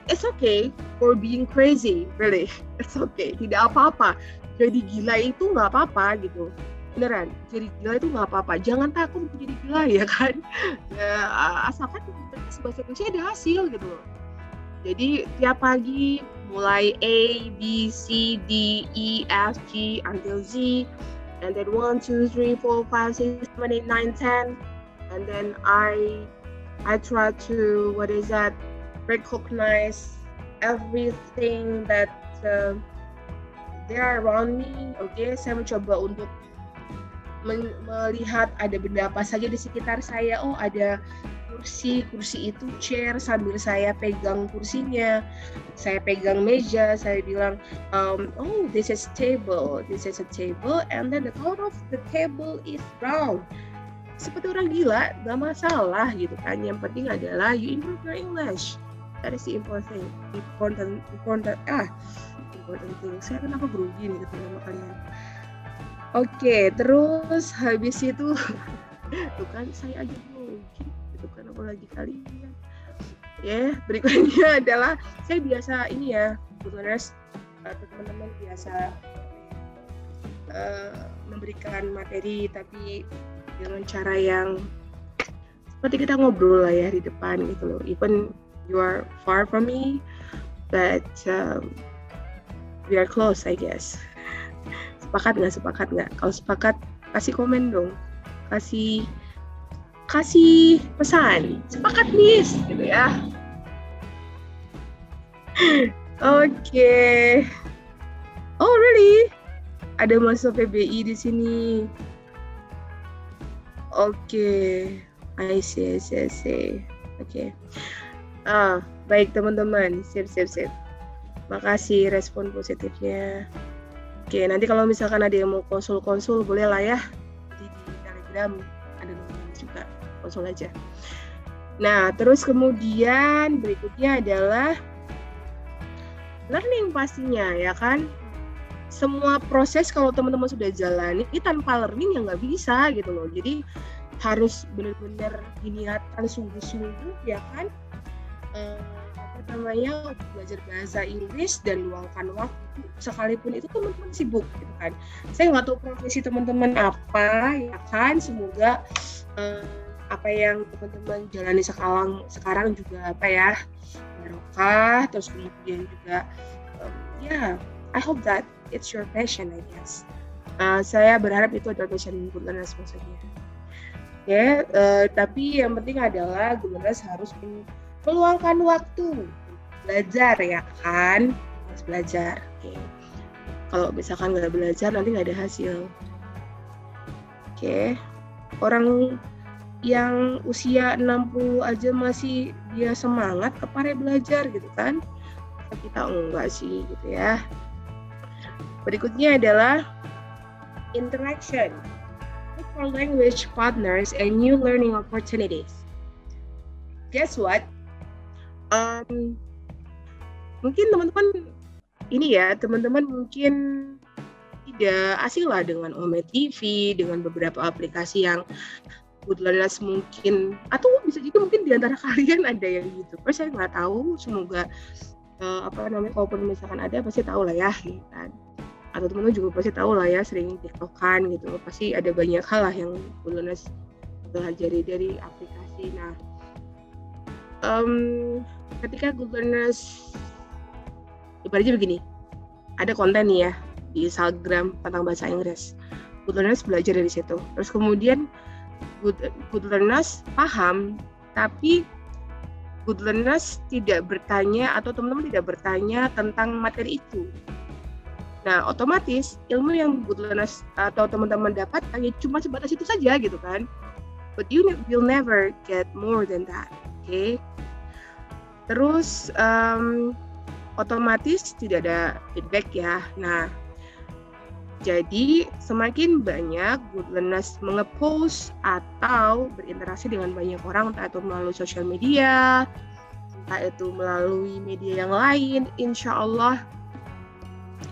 It's okay for being crazy, really. It's okay. Tidak apa-apa. Jadi gila itu nggak apa-apa gitu, beneran. Jadi gila itu nggak apa-apa. Jangan takut untuk jadi gila ya kan. Asalkan bahasa Indonesia ada hasil gitu loh. Jadi tiap pagi mulai A, B, C, D, E, F, G until Z, and then 1, 2, 3, 4, 5, 6, 7, 8, 9, 10, and then I try to recognize everything that they are around me. Oke, saya mencoba untuk melihat ada benda apa saja di sekitar saya. Oh, ada kursi itu chair, sambil saya pegang kursinya, saya pegang meja, saya bilang, oh, this is a table, and then the color of the table is brown. Seperti orang gila, gak masalah gitu kan. Yang penting adalah you improve your English. That is the important thing. Important thing. Saya kenapa grogi nih ketemu sama kalian. Oke, terus habis itu tuh kan saya aja grogi gitu kan, apalagi kalian. Ya, berikutnya adalah saya biasa ini ya, teman-teman biasa memberikan materi tapi dengan cara yang seperti kita ngobrol lah ya di depan gitu loh. Even you are far from me, but we are close, I guess. Sepakat nggak? Kalau sepakat, kasih komen dong. Kasih pesan. Sepakat, Miss, gitu ya. Oke. Oh, really? Ada masuk PBI di sini. Oke. I see. Oke. Baik teman-teman. Sip. Makasih respon positifnya. Oke, nanti kalau misalkan ada yang mau konsul boleh lah ya. Di Telegram ada nomornya juga, konsul aja. Nah, terus kemudian berikutnya adalah learning pastinya ya kan. Semua proses kalau teman-teman sudah jalani tanpa learning ya nggak bisa gitu loh. Jadi harus benar-benar diniatkan sungguh-sungguh ya kan. Belajar bahasa Inggris dan luangkan waktu sekalipun itu teman-teman sibuk gitu kan. Saya nggak tahu profesi teman-teman apa ya kan. Semoga apa yang teman-teman jalani sekarang juga barokah. Terus kemudian juga I hope that it's your passion, I guess. Saya berharap itu adalah passion good learners maksudnya. Ya, tapi yang penting adalah Good Learners harus meluangkan waktu belajar ya kan, harus belajar. Oke. Kalau misalkan nggak belajar nanti nggak ada hasil. Oke. Orang yang usia 60 aja masih dia semangat kepare belajar gitu kan, kita enggak sih gitu ya. Berikutnya adalah interaction. Look for language partners and new learning opportunities. Guess what? Mungkin teman-teman ini ya, teman-teman mungkin tidak asing lah dengan Ome TV, dengan beberapa aplikasi yang Good Learners mungkin, atau bisa juga mungkin di antara kalian ada yang YouTuber, saya nggak tahu, semoga kalaupun misalkan ada pasti tahu lah ya, gitu kan. Atau teman-teman juga pasti tahu lah ya, sering TikTokan gitu, pasti ada banyak hal lah yang Good Learners pelajari dari aplikasi. Nah, ketika Good Learners ibaratnya begini, ada konten nih ya di Instagram tentang bahasa Inggris, Good Learners belajar dari situ, terus kemudian Good Learners paham, tapi Good Learners tidak bertanya atau teman-teman tidak bertanya tentang materi itu. Nah, otomatis ilmu yang Good Learners atau teman-teman dapat hanya cuma sebatas itu saja gitu kan. But you will never get more than that, okay? Terus otomatis tidak ada feedback ya. Nah, jadi semakin banyak Good Learners nge-post atau berinteraksi dengan banyak orang, entah itu melalui sosial media, entah itu melalui media yang lain, insya Allah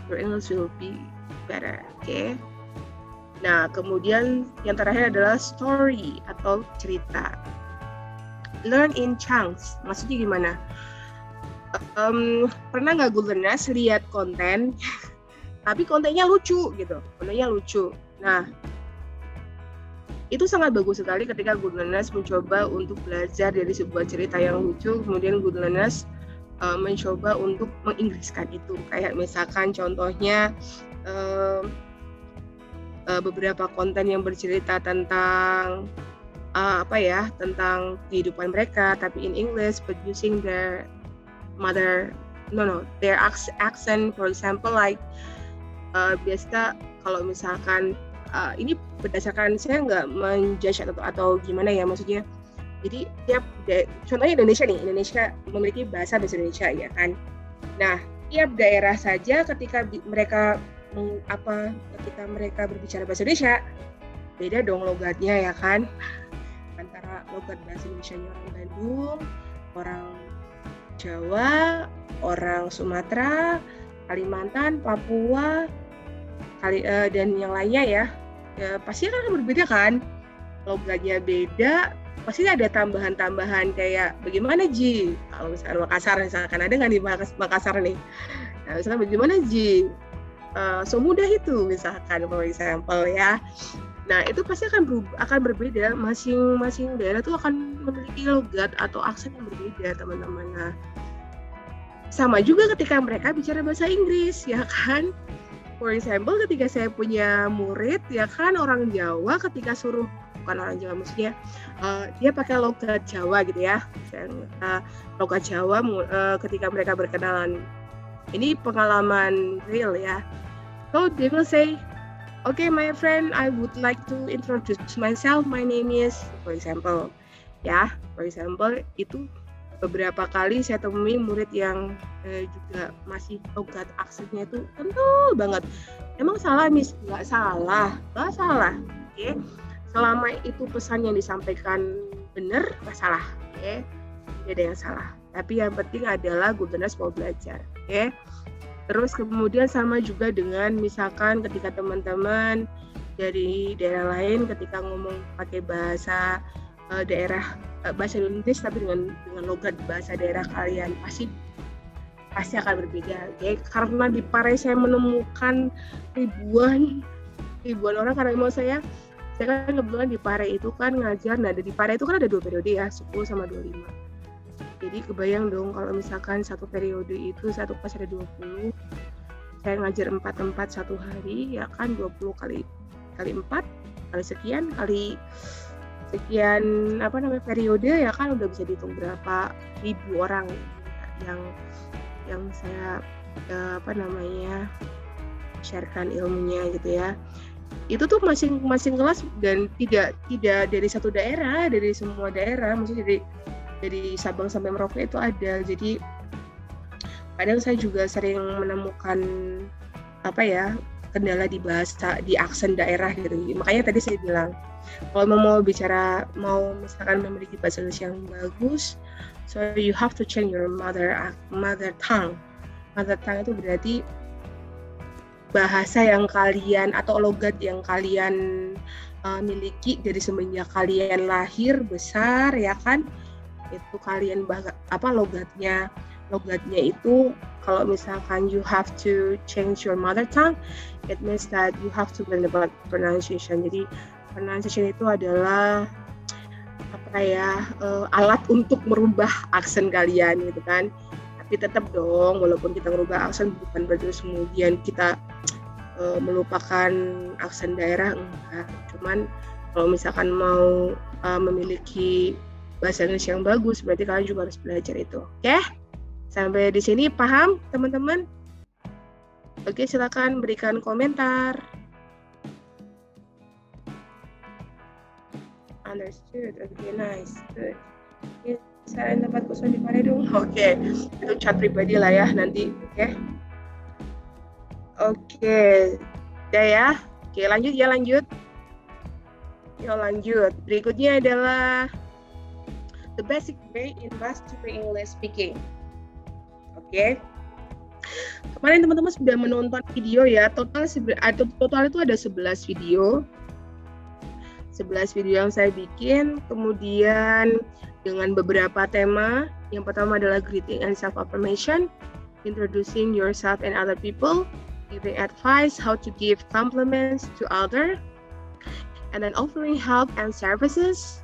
your English will be better, okay? Nah, kemudian yang terakhir adalah story atau cerita. Learn in chunks, maksudnya gimana? Pernah nggak Good Learners lihat konten tapi kontennya lucu gitu, kontennya lucu. Nah, itu sangat bagus sekali ketika Good Learners mencoba untuk belajar dari sebuah cerita yang lucu, kemudian Good Learners mencoba untuk menginggriskan itu. Kayak misalkan contohnya beberapa konten yang bercerita tentang tentang kehidupan mereka, tapi in English, but using their their accent, for example, like biasa kalau misalkan ini berdasarkan, saya nggak menjudge atau gimana ya, maksudnya jadi contohnya Indonesia memiliki bahasa Indonesia ya kan. Nah, tiap daerah saja ketika mereka berbicara bahasa Indonesia beda dong logatnya ya kan, antara logat bahasa Indonesia orang Bandung, orang Jawa, orang Sumatera, Kalimantan, Papua, dan yang lainnya ya, pasti kan berbeda kan, logatnya beda, pasti ada tambahan-tambahan kayak bagaimana Ji, kalau misalkan Makassar misalkan ada nggak di Makassar nih, nah, misalkan bagaimana Ji, so mudah itu misalkan for example ya. Nah, itu pasti akan berbeda, masing-masing daerah tuh akan memiliki logat atau aksen yang berbeda teman-teman. Nah, sama juga ketika mereka bicara bahasa Inggris ya kan. For example, ketika saya punya murid ya kan orang Jawa, ketika bukan orang Jawa, maksudnya dia pakai logat Jawa gitu ya, logat Jawa ketika mereka berkenalan, ini pengalaman real ya. So they will say, okay my friend, I would like to introduce myself, my name is, for example itu beberapa kali saya temui murid yang juga masih logat aksennya itu kental banget. Emang salah Miss? Nggak salah, oke? Selama itu pesan yang disampaikan benar, nggak salah, oke? Tidak ada yang salah. Tapi yang penting adalah Good Learners mau belajar, oke? Terus kemudian sama juga dengan misalkan ketika teman-teman dari daerah lain ketika ngomong pakai bahasa bahasa Indonesia tapi dengan logat bahasa daerah kalian pasti akan berbeda, okay? Karena di Pare saya menemukan ribuan orang, karena memang saya kan kebetulan di Pare itu kan ngajar. Nah, di Pare itu kan ada 2 periode ya, 10 sama 25. Jadi kebayang dong kalau misalkan satu periode itu satu kelas ada 20, saya ngajar 4 tempat satu hari ya kan, 20 kali 4 kali sekian kali sekian periode ya kan udah bisa dihitung berapa ribu orang yang saya sharekan ilmunya gitu ya. Itu tuh masing-masing kelas dan tidak dari satu daerah, dari semua daerah, maksudnya dari Sabang sampai Merauke itu ada. Jadi kadang saya juga sering menemukan kendala di bahasa, di aksen daerah gitu. Makanya tadi saya bilang kalau mau misalkan memiliki bahasa Indonesia yang bagus, so you have to change your mother tongue. Mother tongue itu berarti bahasa yang kalian atau logat yang kalian miliki dari semenjak kalian lahir besar ya kan, itu kalian logatnya itu kalau misalkan you have to change your mother tongue, it means that you have to learn about pronunciation. Jadi pronunciation itu adalah alat untuk merubah aksen kalian gitu kan. Tapi tetap dong, walaupun kita merubah aksen bukan berarti kemudian kita melupakan aksen daerah, enggak. Cuman kalau misalkan mau memiliki bahasa Indonesia yang bagus, berarti kalian juga harus belajar itu. Oke? Sampai di sini paham, teman-teman? Oke, silakan berikan komentar. Understood. Okay, nice. Good. Saya dapat kusun di mana dong? Oke, itu chat pribadi lah ya nanti. Oke. Udah ya. Oke, lanjut. Yuk lanjut. Berikutnya adalah the basic way in mastery English speaking. Oke. Kemarin teman-teman sudah menonton video ya. Total itu ada 11 video. 11 video yang saya bikin, kemudian dengan beberapa tema. Yang pertama adalah greeting and self-affirmation, introducing yourself and other people, giving advice, how to give compliments to others, and then offering help and services,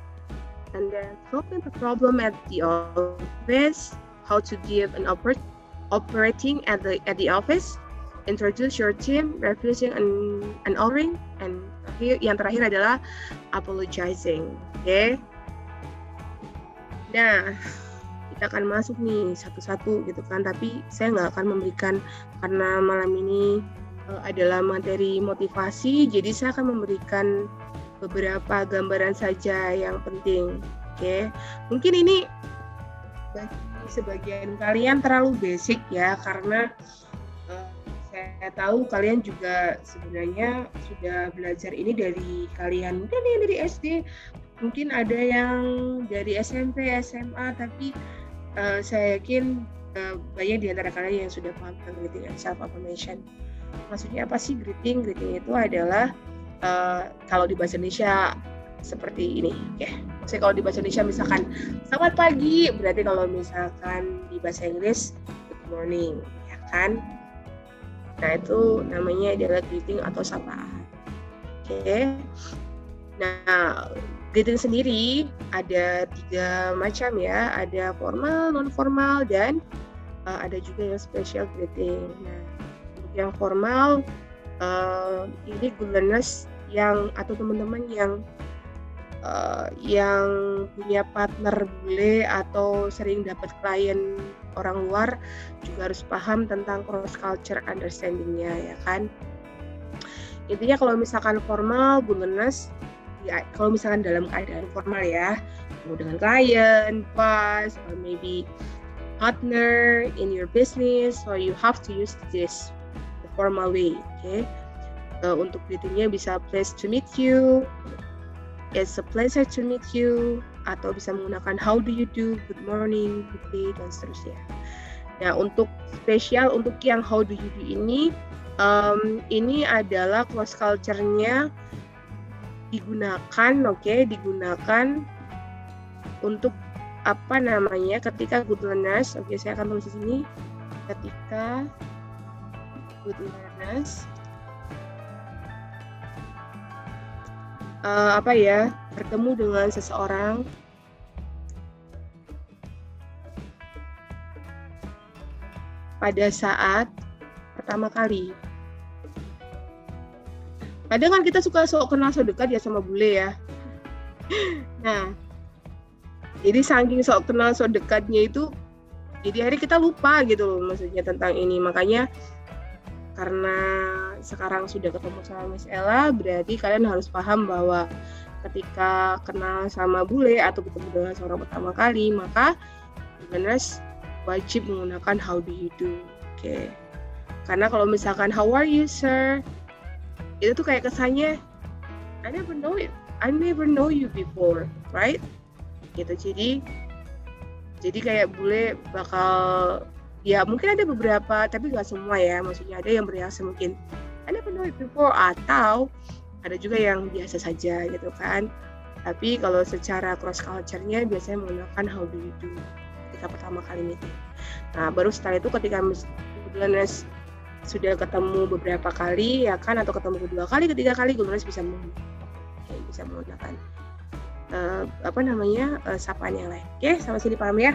and then solving the problem at the office, how to give an operating at the office, introduce your team, refusing an ordering, and yang terakhir adalah apologizing. Oke. Nah, kita akan masuk nih satu-satu gitu kan, tapi saya nggak akan memberikan, karena malam ini adalah materi motivasi, jadi saya akan memberikan beberapa gambaran saja yang penting. Oke. Mungkin ini bagi sebagian kalian terlalu basic ya, karena saya tahu kalian juga sebenarnya sudah belajar ini dari SD. Mungkin ada yang dari SMP, SMA, tapi saya yakin banyak di antara kalian yang sudah paham tentang greeting and self-affirmation. Maksudnya apa sih greeting? Greeting itu adalah kalau di bahasa Indonesia seperti ini. Oke. Maksudnya kalau di bahasa Indonesia misalkan selamat pagi, berarti kalau misalkan di bahasa Inggris good morning, ya kan? Nah, itu namanya adalah greeting atau sapaan. Oke. Nah, greeting sendiri ada 3 macam ya. Ada formal, non formal, dan ada juga yang special greeting. Nah, untuk yang formal ini good learners atau teman-teman yang punya partner bule atau sering dapat klien orang luar juga harus paham tentang cross culture understanding-nya ya kan. Intinya kalau misalkan formal, goodness, ya, kalau misalkan dalam keadaan formal ya, dengan klien, boss, or maybe partner in your business, so you have to use this the formal way, okay? Untuk greetingnya bisa pleased to meet you, it's a pleasure to meet you, atau bisa menggunakan how do you do, good morning, good day, dan seterusnya. Nah, untuk spesial untuk yang how do you do ini adalah cross culture-nya digunakan untuk ketika good learners, saya akan tulis di sini, ketika good learners bertemu dengan seseorang pada saat pertama kali. Kadang kan kita suka sok kenal sok dekat ya sama bule ya. Nah, jadi saking sok kenal sok dekatnya itu, jadi akhirnya kita lupa gitu loh maksudnya tentang ini. Makanya karena sekarang sudah ketemu sama Miss Ella, berarti kalian harus paham bahwa ketika kenal sama bule atau ketemu dengan seorang pertama kali, maka benar-benar wajib menggunakan how do you do. Oke. Karena kalau misalkan how are you sir, itu tuh kayak kesannya I never know you before, right? Gitu. Jadi kayak bule bakal, ya mungkin ada beberapa tapi nggak semua ya, maksudnya ada yang bereaksi mungkin I never know you before, atau ada juga yang biasa saja gitu kan. Tapi kalau secara cross culture-nya biasanya menggunakan how do you do ketika pertama kali meeting. Nah baru setelah itu ketika kebetulan sudah ketemu beberapa kali ya kan, atau ketemu kedua kali, ketiga kali, kebetulan bisa menggunakan sapaan yang lain. Oke, sampai sini paham ya?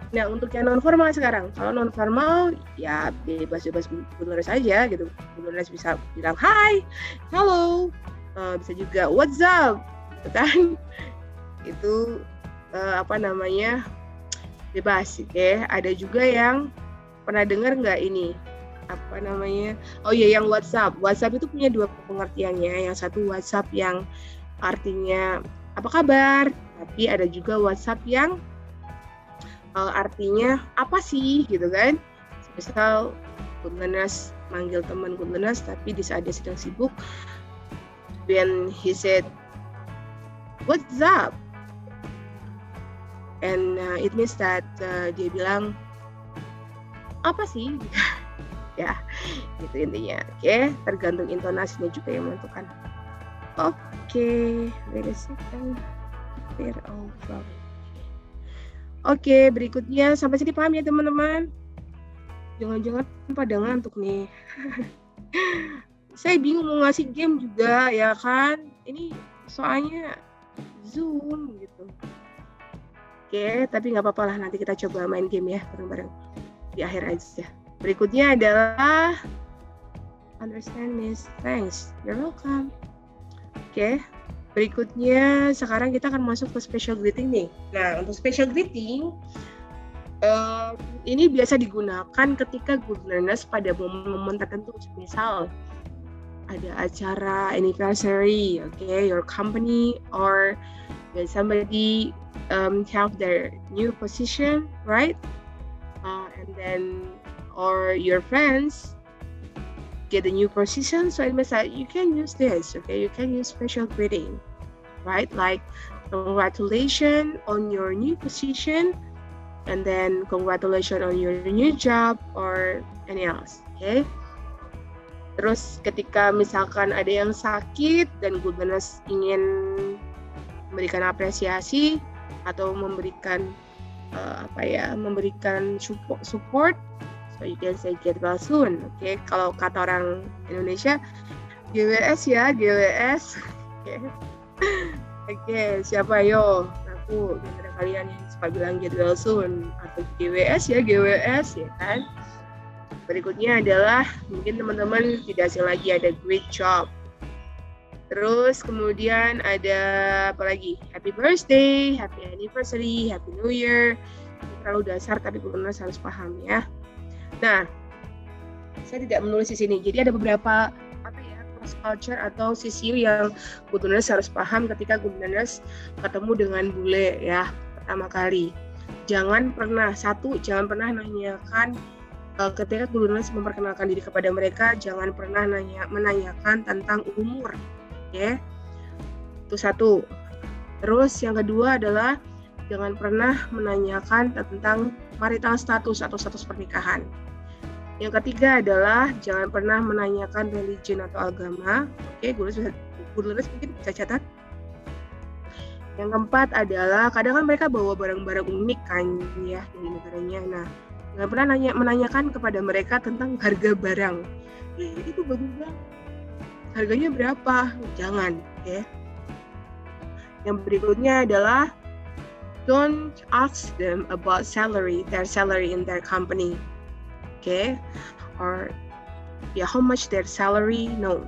Nah, untuk yang non formal sekarang, kalau non formal ya bebas bener saja gitu. Bener bisa bilang hi, hello, bisa juga what's up, gitu kan? Itu bebas. Oke, ada juga yang pernah dengar nggak ini? Oh iya, yang WhatsApp. WhatsApp itu punya dua pengertiannya. Yang satu WhatsApp yang artinya apa kabar, tapi ada juga WhatsApp yang artinya apa sih gitu kan. Misal Gunlenas manggil teman Gunlenas tapi di saat dia sedang sibuk, when he said what's up, and it means that dia bilang apa sih ya, gitu intinya. Oke, tergantung intonasinya juga yang menentukan. Oke, wait a second. Oke, berikutnya sampai sini paham ya teman-teman? Jangan-jangan pada ngantuk nih. Saya bingung mau ngasih game juga ya kan? Ini soalnya Zoom gitu. Oke, tapi nggak apa-apa lah, nanti kita coba main game ya bareng-bareng di akhir aja. Berikutnya adalah understand miss, thanks, you're welcome. Oke, berikutnya sekarang kita akan masuk ke special greeting nih. Nah, untuk special greeting ini biasa digunakan ketika good learners pada momen-momen tertentu. Misal ada acara anniversary, your company or when somebody have their new position, right? And then or your friends get a new position, so it means that you can use this, you can use special greeting, right? Like congratulations on your new position, and then congratulations on your new job or any else, okay? Terus ketika misalkan ada yang sakit dan good learners ingin memberikan apresiasi atau memberikan support, so you can say get well soon. Oke, kalau kata orang Indonesia GWS ya, GWS. Oke, siapa yo? Aku antara kalian yang suka bilang get well soon atau GWS ya, GWS ya kan. Berikutnya adalah mungkin teman-teman tidak asing lagi, ada great job. Terus kemudian ada apa lagi? Happy birthday, happy anniversary, happy new year. Terlalu dasar tapi benar-benar harus paham ya. Nah, saya tidak menulis di sini. Jadi ada beberapa cross culture atau sisi yang good learners harus paham ketika good learners ketemu dengan bule ya pertama kali. Jangan pernah nanyakan ketika good learners memperkenalkan diri kepada mereka, jangan pernah menanyakan tentang umur. Oke. Itu satu. Terus yang kedua adalah jangan pernah menanyakan tentang marital status atau status pernikahan. Yang ketiga adalah jangan pernah menanyakan religion atau agama. Oke, good learners mungkin bisa catat. Yang keempat adalah kadang kan mereka bawa barang-barang unik kan ya dari negaranya. Nah, jangan pernah menanyakan kepada mereka tentang harga barang. Itu bagus banget. Harganya berapa? Jangan, oke. Yang berikutnya adalah don't ask them about their salary in their company. Okay, or how much their salary? No.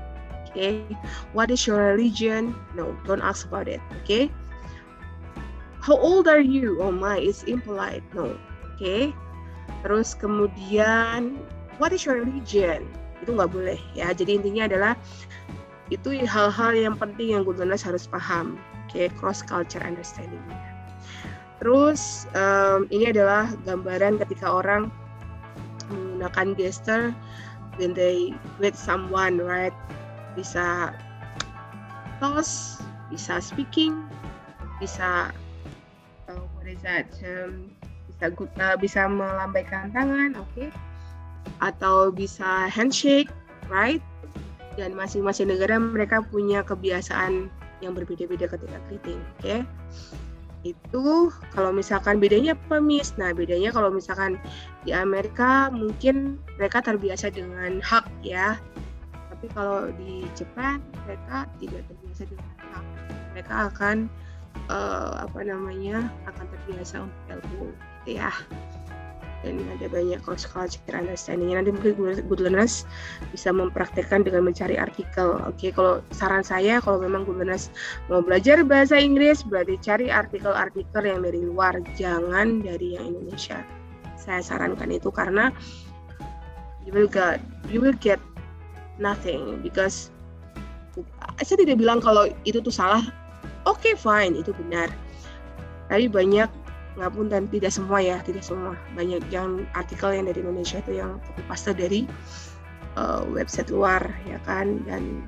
Okay, what is your religion? No, don't ask about it. Okay, how old are you? Oh my, it's impolite. No. Oke. Terus kemudian what is your religion? Itu nggak boleh ya. Jadi intinya adalah itu hal-hal yang penting yang good learners harus paham. Oke, cross culture understanding. Terus ini adalah gambaran ketika orang menggunakan gesture when they greet someone, right? Bisa toast, bisa speaking, bisa what is that? Bisa melambaikan tangan, oke? Atau bisa handshake, right? Dan masing-masing negara mereka punya kebiasaan yang berbeda-beda ketika greeting, oke? Itu kalau misalkan bedanya apa, Miss? Nah, bedanya kalau misalkan di Amerika mungkin mereka terbiasa dengan hug ya. Tapi kalau di Jepang mereka tidak terbiasa dengan hug. Mereka akan akan terbiasa untuk elbow gitu ya. Dan ada banyak cross culture understanding. Nanti mungkin good learners bisa mempraktekkan dengan mencari artikel. Oke, kalau saran saya kalau memang good learners mau belajar bahasa Inggris, berarti cari artikel-artikel yang dari luar, jangan dari yang Indonesia. Saya sarankan itu karena you will get nothing because saya tidak bilang kalau itu tuh salah. Oke, fine, itu benar. Tapi banyak ngapun dan tidak semua banyak yang artikel yang dari Indonesia itu yang copy paste dari website luar ya kan. Dan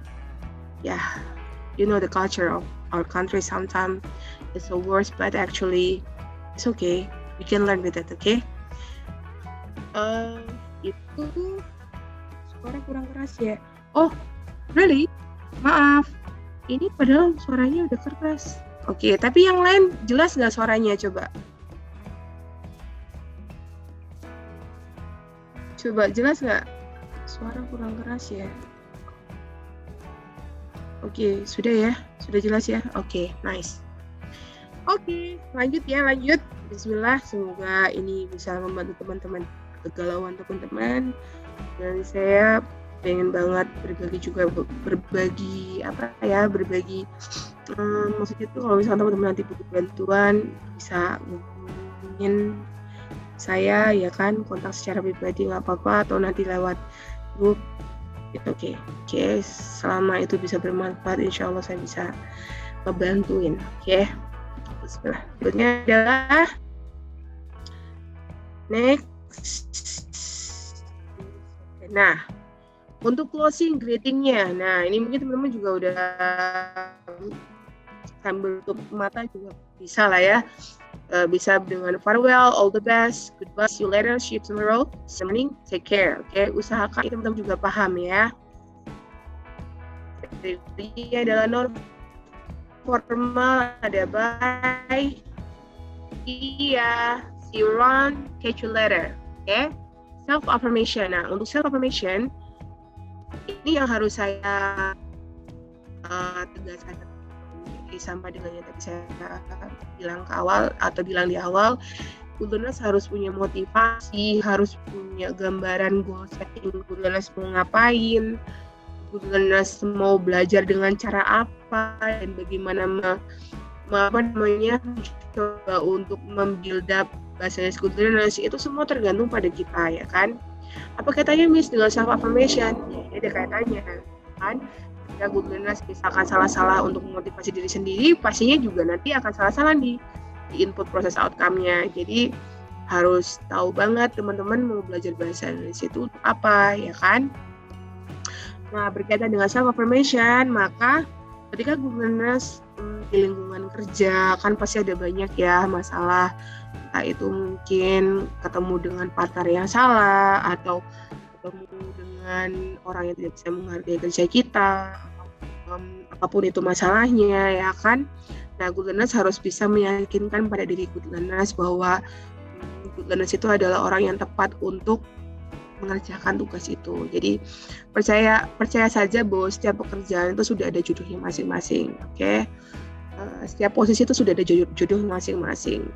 ya you know the culture of our country sometimes is the worst, but actually it's okay, we can learn with it. Okay. Itu suara kurang keras ya. Oh really, maaf, ini padahal suaranya udah keras. Oke, tapi yang lain jelas nggak suaranya? Coba jelas nggak? Suara kurang keras ya. Oke, sudah ya? Sudah jelas ya? Oke, nice. Oke, lanjut. Bismillah, semoga ini bisa membantu teman-teman, kegalauan teman-teman. Dan saya pengen banget berbagi maksudnya tuh kalau misalnya teman-teman nanti butuh bantuan bisa ngomongin saya ya kan, kontak secara pribadi nggak apa-apa atau nanti lewat grup. Oke, selama itu bisa bermanfaat, insya Allah saya bisa ngebantuin. Oke. Bismillah. Berikutnya adalah next. Nah, untuk closing greeting-nya, nah ini mungkin teman-teman juga udah sambil tutup mata juga bisa lah ya. Bisa dengan farewell, all the best, goodbye, see you later, see you tomorrow, morning, take care. Oke, usahakan teman-teman juga paham ya. Ini adalah non formal, ada bye, iya, see you around, catch you later. Oke, self affirmation. Nah, untuk self affirmation ini yang harus saya tegaskan sama dengan yang tadi saya bilang di awal, good learners harus punya motivasi, harus punya gambaran goal setting, good learners mau ngapain, good learners mau belajar dengan cara apa, dan bagaimana coba untuk membuild up bahasa good learners. Itu semua tergantung pada kita ya kan. Apa katanya Miss dengan self affirmation? Ya, ada kaitannya kan. Ketika good learners misalkan salah-salah untuk memotivasi diri sendiri, pastinya juga nanti akan salah-salah di input proses outcome-nya. Jadi harus tahu banget teman-teman mau belajar bahasa Indonesia itu apa ya kan. Nah, berkaitan dengan self affirmation, maka ketika good learners di lingkungan kerja kan pasti ada banyak ya masalah, entah itu mungkin ketemu dengan partner yang salah atau ketemu dengan orang yang tidak bisa menghargai kerja kita, apapun itu masalahnya ya kan. Nah, good learners harus bisa meyakinkan pada diri good learners bahwa good learners itu adalah orang yang tepat untuk mengerjakan tugas itu. Jadi percaya saja bahwa setiap pekerjaan itu sudah ada jodohnya masing-masing. Oke. Setiap posisi itu sudah ada jodoh masing-masing.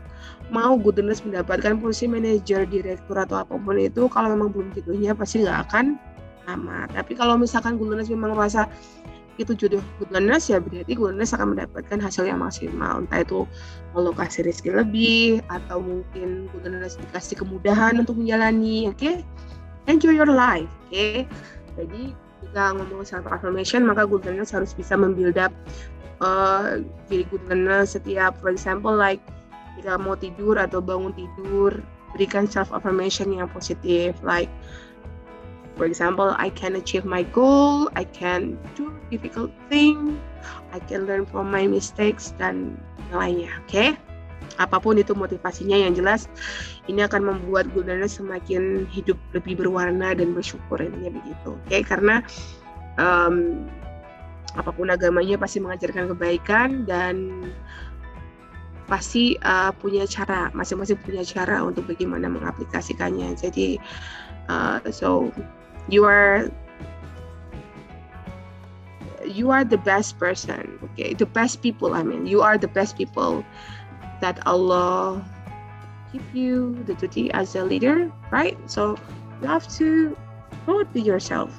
Mau good learners mendapatkan posisi manajer, direktur atau apapun itu, kalau memang belum jodohnya pasti nggak akan lama. Tapi kalau misalkan good learners memang merasa itu jodoh good learners, ya berarti good learners akan mendapatkan hasil yang maksimal. Entah itu kalau kasih rezeki lebih, atau mungkin good learners dikasih kemudahan untuk menjalani. Oke? Enjoy your life. Oke? Jadi jika ngomong self affirmation, maka good learners harus bisa membuild up jadi good learners setiap, for example, like jika mau tidur atau bangun tidur, berikan self affirmation yang positif, like for example, I can achieve my goal, I can do difficult thing, I can learn from my mistakes, dan yang lainnya. Oke? Apapun itu motivasinya, yang jelas ini akan membuat good learners semakin hidup lebih berwarna dan bersyukur, intinya begitu. Oke? Karena apapun agamanya pasti mengajarkan kebaikan, dan pasti punya cara, masing-masing punya cara untuk bagaimana mengaplikasikannya. Jadi so you are the best person, okay? The best people, I mean, you are the best people that Allah give you the duty as a leader, right? So you have to vote with yourself.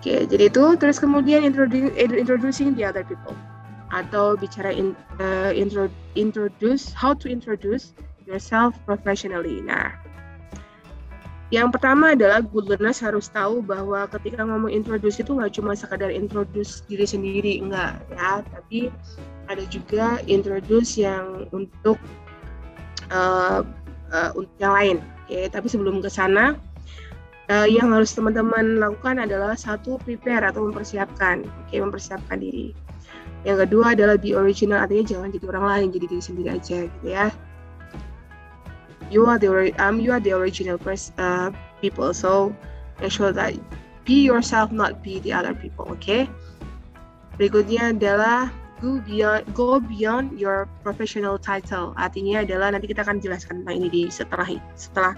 Okay, jadi itu. Terus kemudian introducing the other people, atau bicara how to introduce yourself professionally. Nah, yang pertama adalah good learners harus tahu bahwa ketika ngomong introduce itu nggak cuma sekadar introduce diri sendiri, enggak ya, tapi ada juga introduce yang untuk yang lain. Oke, tapi sebelum ke sana, yang harus teman-teman lakukan adalah satu, prepare atau mempersiapkan. Oke, mempersiapkan diri. Yang kedua adalah be original, artinya jangan jadi orang lain, jadi diri sendiri aja, gitu ya. You are the original people, so make sure that be yourself, not be the other people. Okay. Berikutnya adalah go beyond your professional title. Artinya adalah, nanti kita akan jelaskan tentang ini di setelah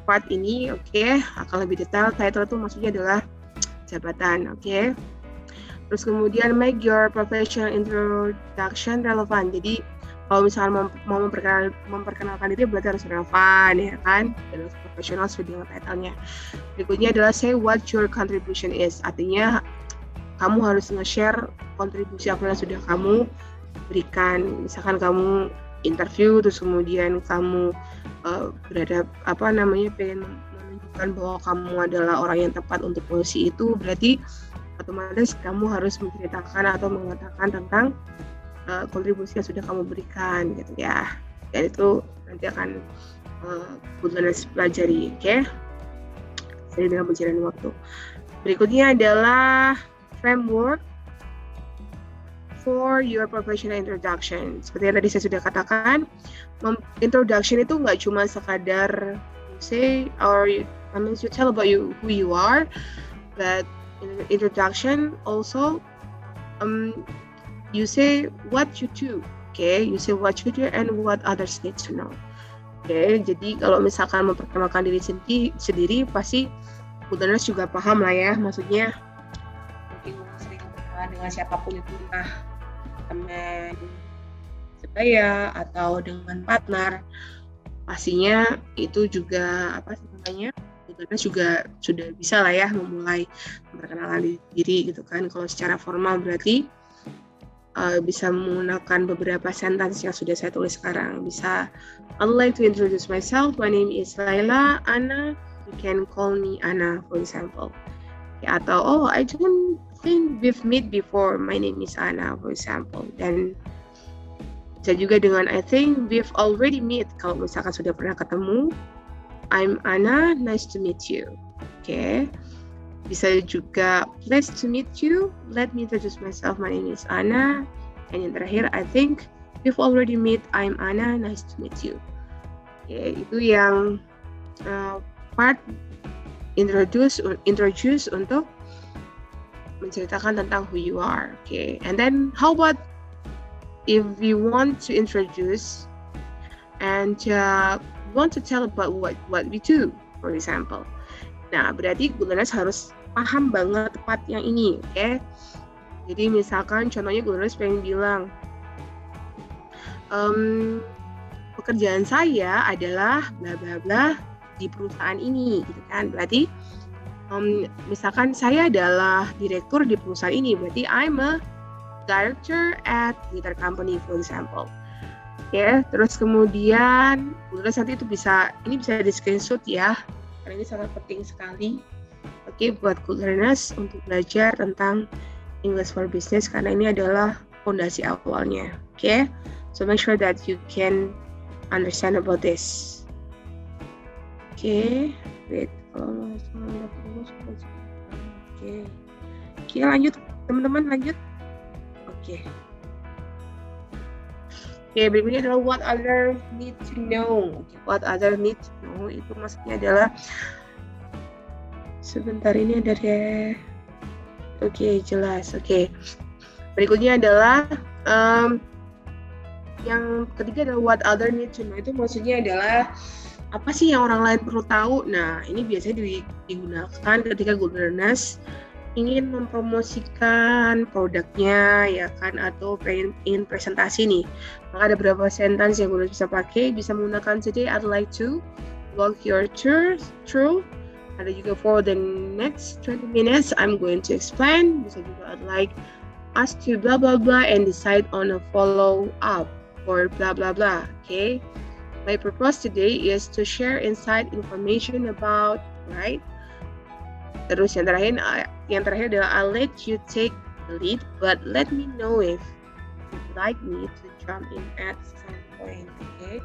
part ini. Okay. Akan lebih detail. Title itu maksudnya adalah jabatan. Okay. Terus kemudian make your professional introduction relevant. Jadi kalau misalnya mau memperkenalkan diri, berarti harus relevan, ya kan? Dan harus profesional sesuai dengan title-nya. Berikutnya adalah say what your contribution is. Artinya kamu harus nge-share kontribusi apa yang sudah kamu berikan. Misalkan kamu interview, terus kemudian kamu pengen menunjukkan bahwa kamu adalah orang yang tepat untuk posisi itu, berarti otomatis kamu harus menceritakan atau mengatakan tentang kontribusi yang sudah kamu berikan, gitu ya. Dan itu nanti akan good learners pelajari, oke? Jadi dengan berjalan waktu. Berikutnya adalah framework for your professional introduction. Seperti yang tadi saya sudah katakan, introduction itu nggak cuma sekadar you tell about who you are, but in introduction also you say what you do, okay? You say what you do and what others need to know. Okay, jadi kalau misalkan memperkenalkan diri sendiri pasti good learners juga paham lah ya, maksudnya mungkin sering berkenalan dengan siapapun itu, entah teman sebaya atau dengan partner, pastinya itu juga good learners juga sudah bisa lah ya memulai memperkenalkan diri, gitu kan. Kalau secara formal berarti bisa menggunakan beberapa sentence yang sudah saya tulis sekarang. Bisa, I'd like to introduce myself. My name is Laila Anna. You can call me Anna, for example. Ya, atau I don't think we've met before. My name is Anna, for example. Dan bisa juga dengan I think we've already met. Kalau misalkan sudah pernah ketemu, I'm Anna. Nice to meet you. Okay. Bisa juga pleased to meet you. Let me introduce myself. My name is Anna. And yang terakhir, I think we've already met. I'm Anna. Nice to meet you. Okay, itu yang part introduce untuk menceritakan tentang who you are. Okay, and then how about if you want to introduce and want to tell about what we do, for example. Nah, berarti good learners harus paham banget part yang ini, oke? Okay? Jadi misalkan contohnya good learners pengen bilang, pekerjaan saya adalah bla bla bla di perusahaan ini, gitu kan? Berarti misalkan saya adalah direktur di perusahaan ini, berarti I'm a director at Twitter company, for example. Ya, terus kemudian nanti itu bisa di screenshot ya, karena ini sangat penting sekali. Oke, buat good learners untuk belajar tentang English for Business karena ini adalah fondasi awalnya. Oke, so make sure that you can understand about this. Oke, wait. Oke, lanjut teman-teman, lanjut. Oke, berikutnya adalah what other need to know. What other need to know itu maksudnya adalah sebentar ini ada deh. Oke, jelas. Oke. Berikutnya adalah yang ketiga adalah what other need to know itu maksudnya adalah apa sih yang orang lain perlu tahu. Nah, ini biasanya digunakan ketika good learners ingin mempromosikan produknya ya kan, atau ingin presentasi nih. Maka ada beberapa sentence yang gue bisa pakai, bisa menggunakan today I'd like to walk your through. Ada juga for the next 20 minutes I'm going to explain. Bisa juga I'd like us to blah blah blah and decide on a follow up or blah blah blah. Okay. My purpose today is to share inside information about, right? Terus yang terakhir adalah I'll let you take the lead, but let me know if you'd like me to jump in at some point. Okay.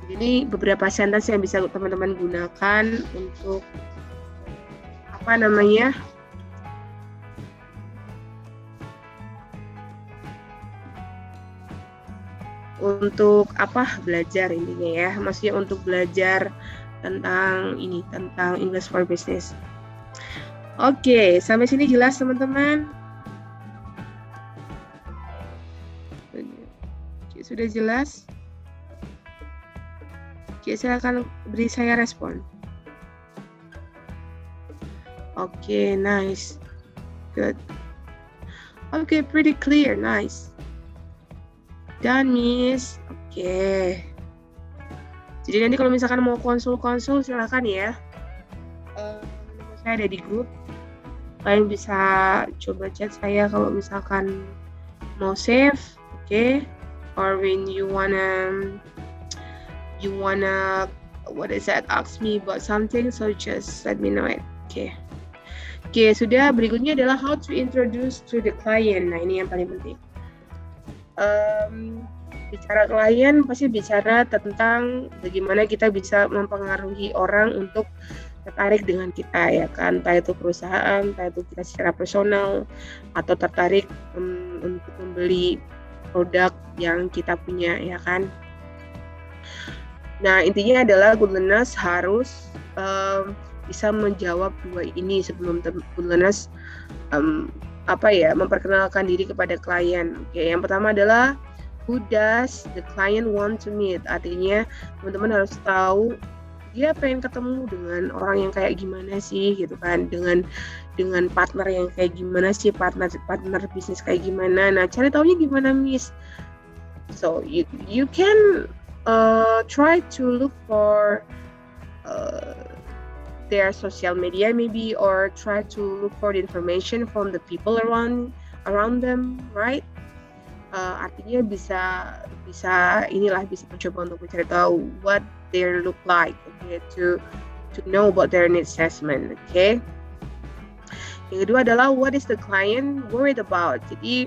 Jadi beberapa sentence yang bisa teman-teman gunakan untuk untuk belajar intinya ya, maksudnya untuk belajar tentang English for Business. Oke, sampai sini jelas teman-teman? Sudah jelas? Oke, silakan beri saya respon. Oke, nice. Good. Oke, pretty clear, nice. Done, Miss. Oke. Jadi nanti kalau misalkan mau konsul silakan ya. Saya ada di grup. Kalian bisa coba chat saya kalau misalkan mau save, oke? Or when you wanna ask me about something, so just let me know it. Oke, sudah. Berikutnya adalah how to introduce to the client. Nah, ini yang paling penting. Bicara klien pasti bicara tentang bagaimana kita bisa mempengaruhi orang untuk tertarik dengan kita ya kan, entah itu perusahaan, entah itu kita secara personal atau tertarik untuk membeli produk yang kita punya ya kan. Nah, intinya adalah good learners harus bisa menjawab dua ini sebelum good learners memperkenalkan diri kepada klien. Oke, yang pertama adalah who does the client want to meet. Artinya teman-teman harus tahu dia pengen ketemu dengan orang yang kayak gimana sih gitu kan, dengan partner yang kayak gimana sih, partner bisnis kayak gimana. Nah, cari taunya gimana, Miss? So you can try to look for their social media maybe, or try to look for the information from the people around them, right? Artinya bisa mencoba untuk mencari tahu what they look like, okay, to know about their needs assessment, okay. Yang kedua adalah what is the client worried about. Jadi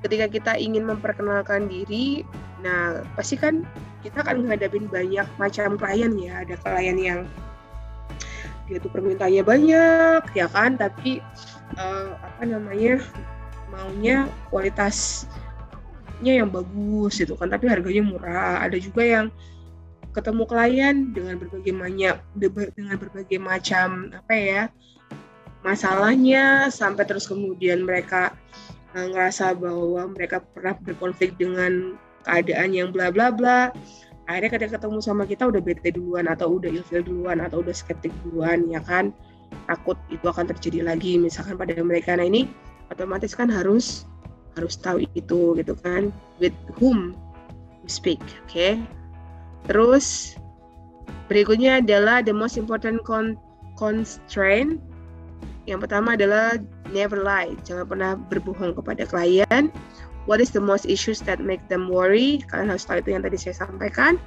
ketika kita ingin memperkenalkan diri, nah pasti kan kita akan menghadapin banyak macam klien ya. Ada klien yang dia tuh permintaannya banyak ya kan, tapi maunya kualitasnya yang bagus gitu kan, tapi harganya murah. Ada juga yang ketemu klien dengan berbagai macam masalahnya, sampai terus kemudian mereka ngerasa bahwa mereka pernah berkonflik dengan keadaan yang bla bla bla. Akhirnya ketika ketemu sama kita udah bete duluan, atau udah ilfil duluan, atau udah skeptik duluan ya kan, takut itu akan terjadi lagi misalkan pada mereka. Nah, ini otomatis kan harus tahu itu gitu kan, with whom you speak, okay? Terus berikutnya adalah the most important constraint. Yang pertama adalah never lie, jangan pernah berbohong kepada klien. What is the most issues that make them worry? Kalian harus tahu itu yang tadi saya sampaikan.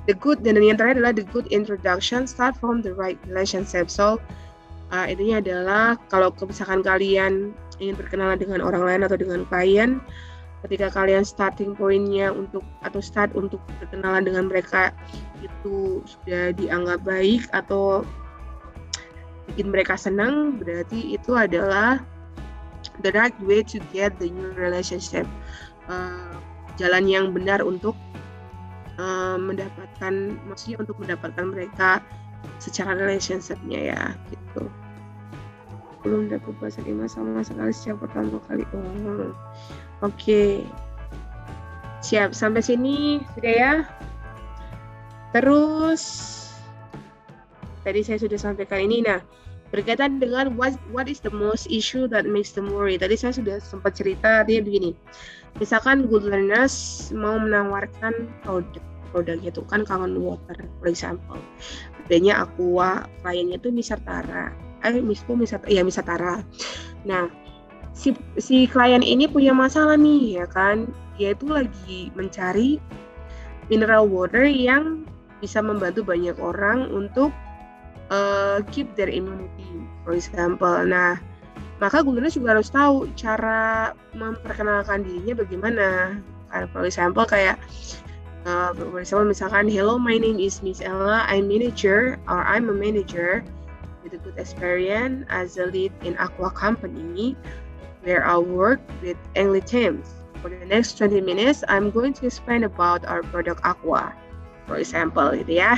The good, dan yang terakhir adalah the good introduction, start from the right relationship. So intinya adalah kalau misalkan kalian ingin berkenalan dengan orang lain atau dengan klien, ketika kalian starting point-nya untuk berkenalan dengan mereka itu sudah dianggap baik atau bikin mereka senang, berarti itu adalah the right way to get the new relationship, jalan yang benar untuk mendapatkan mereka secara relationship-nya ya gitu. Belum dapat bahasa Inggris sama sekali sejak pertama kali. Oke. Siap, sampai sini sudah ya. Terus tadi saya sudah sampaikan ini. Nah, berkaitan dengan what is the most issue that makes them worry. Tadi saya sudah sempat cerita, dia begini. Misalkan Good Learners mau menawarkan produknya itu kan Kangen Water, for example. Adanya Aqua, kliennya itu Misatara. Misatara. Nah, si klien ini punya masalah nih, ya kan? Dia itu lagi mencari mineral water yang bisa membantu banyak orang untuk keep their immunity, for example. Nah, maka Good juga harus tahu cara memperkenalkan dirinya bagaimana. For example, misalkan, hello, my name is Miss Ella, I'm a manager with a good experience as a lead in Aqua company, where I work with English teams. For the next 20 minutes, I'm going to explain about our product Aqua, for example, gitu ya.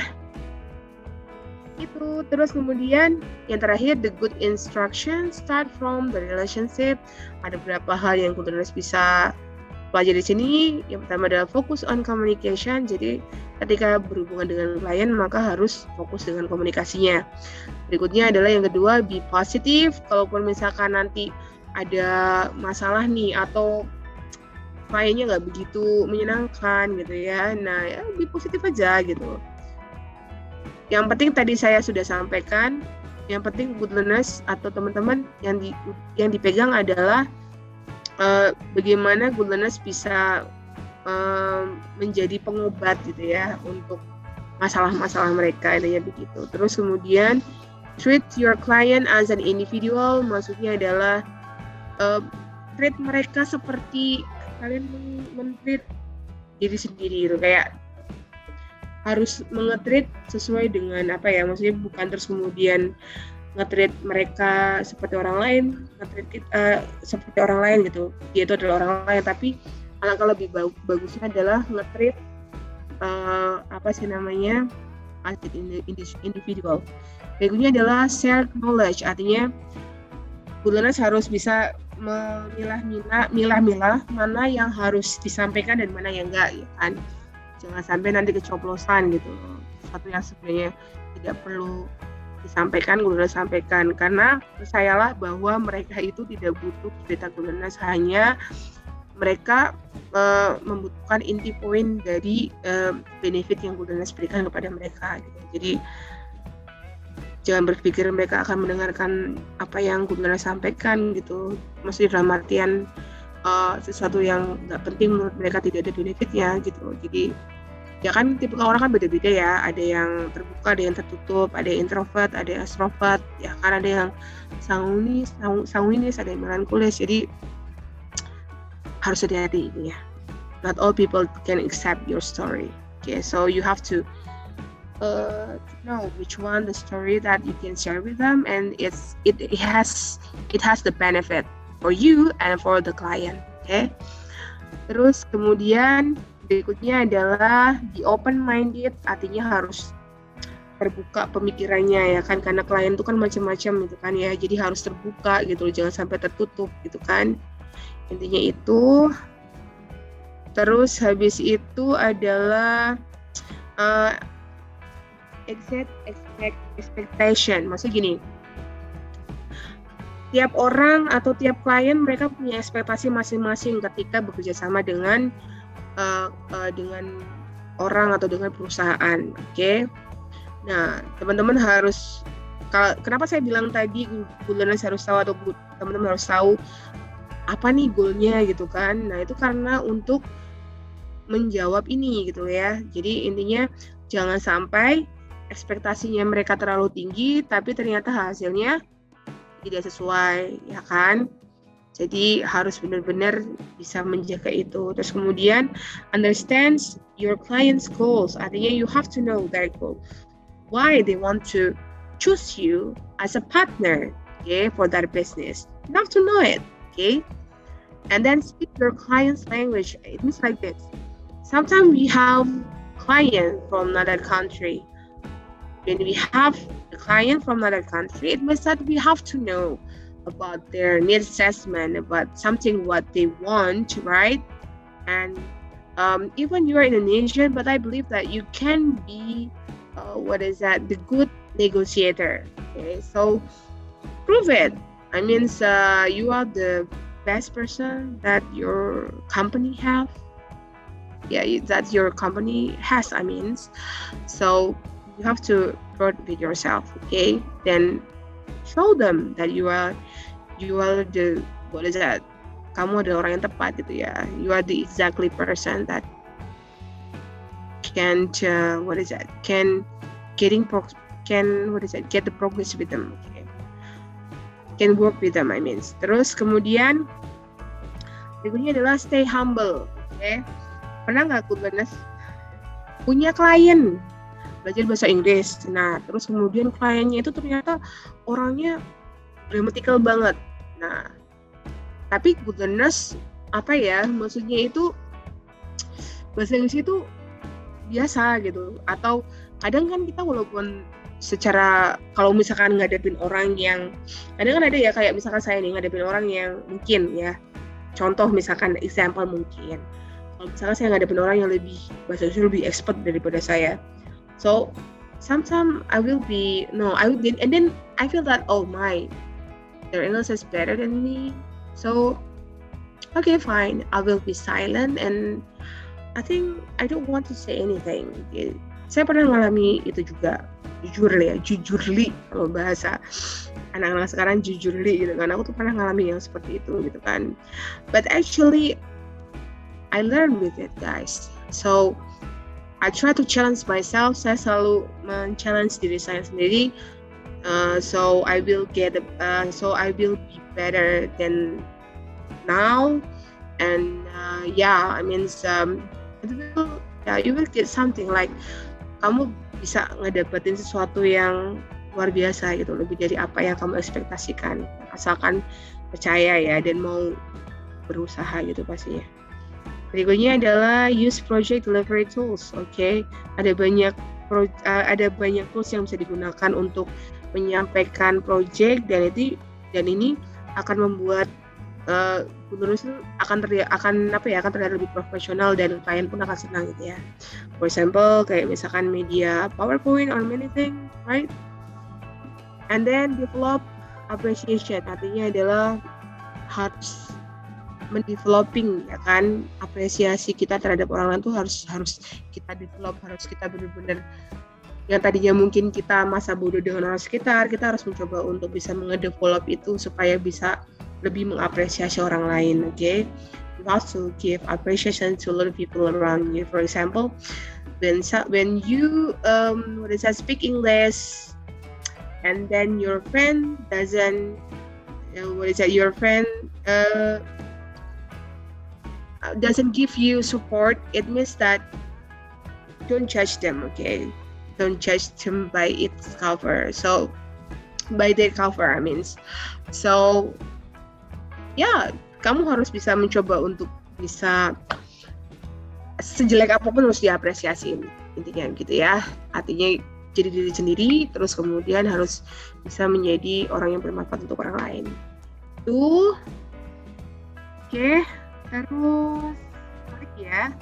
Itu terus kemudian yang terakhir the good instruction, start from the relationship. Ada beberapa hal yang Good Learners bisa pelajari di sini. Yang pertama adalah focus on communication. Jadi ketika berhubungan dengan klien maka harus fokus dengan komunikasinya. Berikutnya adalah yang kedua, be positive. Kalaupun misalkan nanti ada masalah nih atau kliennya nggak begitu menyenangkan gitu ya, nah ya be positif aja gitu. Yang penting tadi saya sudah sampaikan, yang penting Good Learners atau teman-teman yang dipegang adalah bagaimana Good Learners bisa menjadi pengobat gitu ya untuk masalah-masalah mereka, intinya begitu. Terus kemudian treat your client as an individual, maksudnya adalah treat mereka seperti kalian men-treat diri sendiri gitu, kayak harus mengetreat sesuai dengan apa ya, maksudnya bukan terus kemudian nge-treat mereka seperti orang lain, nge-treat kita seperti orang lain gitu, dia itu adalah orang lain, tapi alangkah lebih bagusnya adalah nge-treat as individual. Berikutnya adalah share knowledge, artinya Good Learners harus bisa memilah-milah mana yang harus disampaikan dan mana yang enggak, ya kan? Jangan sampai nanti kecoplosan gitu, sesuatu yang sebenarnya tidak perlu disampaikan Good Learners sampaikan, karena percayalah bahwa mereka itu tidak butuh cerita Good Learners, hanya mereka membutuhkan inti poin dari benefit yang Good Learners berikan kepada mereka gitu. Jadi jangan berpikir mereka akan mendengarkan apa yang Good Learners sampaikan gitu, maksudnya dalam artian sesuatu yang nggak penting menurut mereka, tidak ada benefitnya gitu. Jadi ya kan tipe orang kan beda-beda ya, ada yang terbuka, ada yang tertutup, ada yang introvert, ada yang extrovert, ya kan, ada yang sanguinis, ada yang melankolis. Jadi harus hati-hati ini ya. Not all people can accept your story. Okay, so you have to know which one the story that you can share with them, and it has the benefit for you and for the client. Okay. Terus kemudian berikutnya adalah be open-minded, artinya harus terbuka pemikirannya ya kan, karena klien itu kan macam-macam gitu kan ya, jadi harus terbuka gitu, jangan sampai tertutup gitu kan, intinya itu. Terus habis itu adalah expectation, maksudnya gini, tiap orang atau tiap klien mereka punya ekspektasi masing-masing ketika bekerja sama dengan orang atau dengan perusahaan. Oke. Nah, teman-teman harus kenapa saya bilang tadi good learners harus tahu atau teman-teman harus tahu apa nih goalnya gitu kan. Nah itu karena untuk menjawab ini gitu ya. Jadi intinya jangan sampai ekspektasinya mereka terlalu tinggi tapi ternyata hasilnya tidak sesuai, ya kan? Jadi harus benar-benar bisa menjaga itu. Terus kemudian understand your client's goals. Artinya you have to know their goal. Why they want to choose you as a partner, okay, for their business. You have to know it, okay? And then speak your client's language. It means like this. Sometimes we have client from another country. When we have a client from another country, it means that we have to know about their need assessment, about something what they want, right? And even you are Indonesian, but I believe that you can be the good negotiator. Okay, so prove it. I mean, you are the best person that your company have. Yeah, that your company has. I mean, so you have to prove it yourself. Okay, then show them that you are the kamu adalah orang yang tepat gitu ya. You are the exactly person that can get the progress with them. Okay. Can work with them, I mean. Terus kemudian berikutnya adalah stay humble. Okay. Pernah nggak good learners punya klien belajar bahasa Inggris, nah terus kemudian kliennya itu ternyata orangnya grammatical banget, nah tapi good learners maksudnya itu bahasa Inggris itu biasa gitu, atau kadang kan kita walaupun secara kalau misalkan ngadepin orang yang kadang kan ada ya kayak misalkan saya nih ngadepin orang yang mungkin ya contoh misalkan example mungkin kalau misalkan saya ngadepin orang yang bahasa Inggris lebih expert daripada saya. So sometimes and then I feel that their English is better than me. So okay, fine, I will be silent and I think I don't want to say anything. Saya pernah mengalami itu juga, jujurly kalau bahasa anak-anak sekarang jujurly gitu kan. Aku tuh pernah mengalami yang seperti itu gitu kan. But actually I learned with it, guys. So I try to challenge myself. Saya selalu men-challenge diri saya sendiri. So I will be better than now. And you will get something like kamu bisa ngedapetin sesuatu yang luar biasa gitu, lebih dari apa yang kamu ekspektasikan. Asalkan percaya ya dan mau berusaha gitu pastinya. Berikutnya adalah use project delivery tools. Okay, ada banyak tools yang bisa digunakan untuk menyampaikan project dan ini akan membuat penerus akan terlihat lebih profesional dan klien pun akan senang gitu ya. For example, kayak misalkan media PowerPoint or anything, right? And then develop appreciation, artinya adalah harus mendeveloping ya kan, apresiasi kita terhadap orang lain tuh harus kita develop, harus kita benar-benar yang tadinya mungkin kita masa bodoh dengan orang sekitar, kita harus mencoba untuk bisa mengedevelop itu supaya bisa lebih mengapresiasi orang lain. Okay, you have to give appreciation to a lot of people around you. For example, when you speak English and then your friend doesn't doesn't give you support, it means that don't judge them. Okay, don't judge them by its cover. So by their cover, I mean. So ya, kamu harus bisa mencoba untuk bisa sejelek apapun harus diapresiasi, intinya gitu ya. Artinya jadi diri sendiri, terus kemudian harus bisa menjadi orang yang bermanfaat untuk orang lain. Tuh, oke. Terus lagi ya,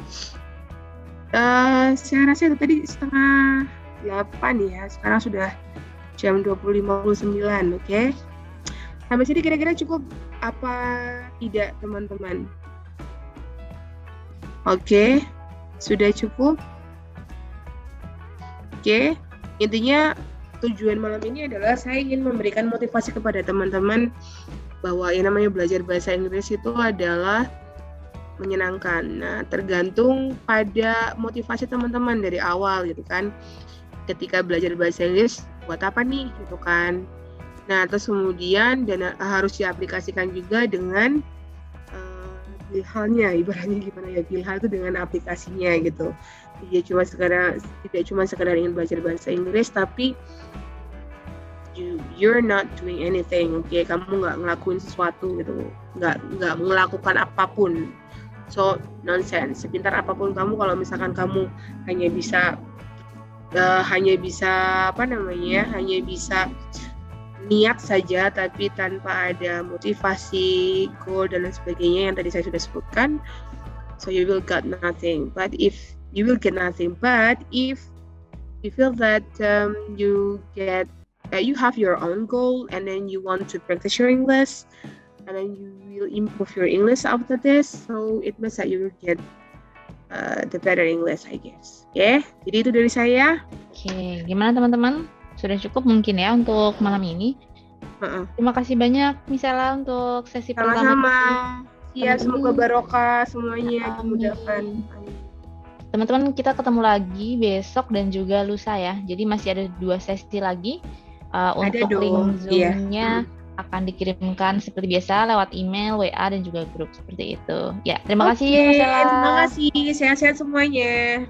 saya rasa itu tadi 7:30 ya, sekarang sudah jam 20.59, oke? Sampai sini kira-kira cukup apa tidak teman-teman? Oke, sudah cukup? Oke, intinya tujuan malam ini adalah saya ingin memberikan motivasi kepada teman-teman bahwa yang namanya belajar bahasa Inggris itu adalah menyenangkan. Nah, tergantung pada motivasi teman-teman dari awal gitu kan. Ketika belajar bahasa Inggris, buat apa nih gitu kan. Nah, terus kemudian dan harus diaplikasikan juga dengan Bilhalnya, ibaratnya gimana ya, Bilhal itu dengan aplikasinya gitu. Tidak cuma sekedar ingin belajar bahasa Inggris, tapi you're not doing anything, oke? Kamu nggak ngelakuin sesuatu gitu, nggak melakukan apapun. So nonsense. Sepintar apapun kamu, kalau misalkan kamu hanya bisa niat saja tapi tanpa ada motivasi, goal dan lain sebagainya yang tadi saya sudah sebutkan, so you will get nothing. But if you feel that you have your own goal and then you want to practice your English and then you will improve your English after this, so it means that you will get the better English, I guess. Oke, jadi itu dari saya. Oke, gimana teman-teman? Sudah cukup mungkin ya untuk malam ini. Terima kasih banyak Misela untuk sesi pertama. Sama-sama. Ya, semoga barokah semuanya dimudahkan. Teman-teman, kita ketemu lagi besok dan juga lusa ya. Jadi masih ada 2 sesi lagi. Untuk link Zoom-nya akan dikirimkan seperti biasa lewat email, WA dan juga grup seperti itu. Ya, terima kasih Misela. Terima kasih. Sehat-sehat semuanya.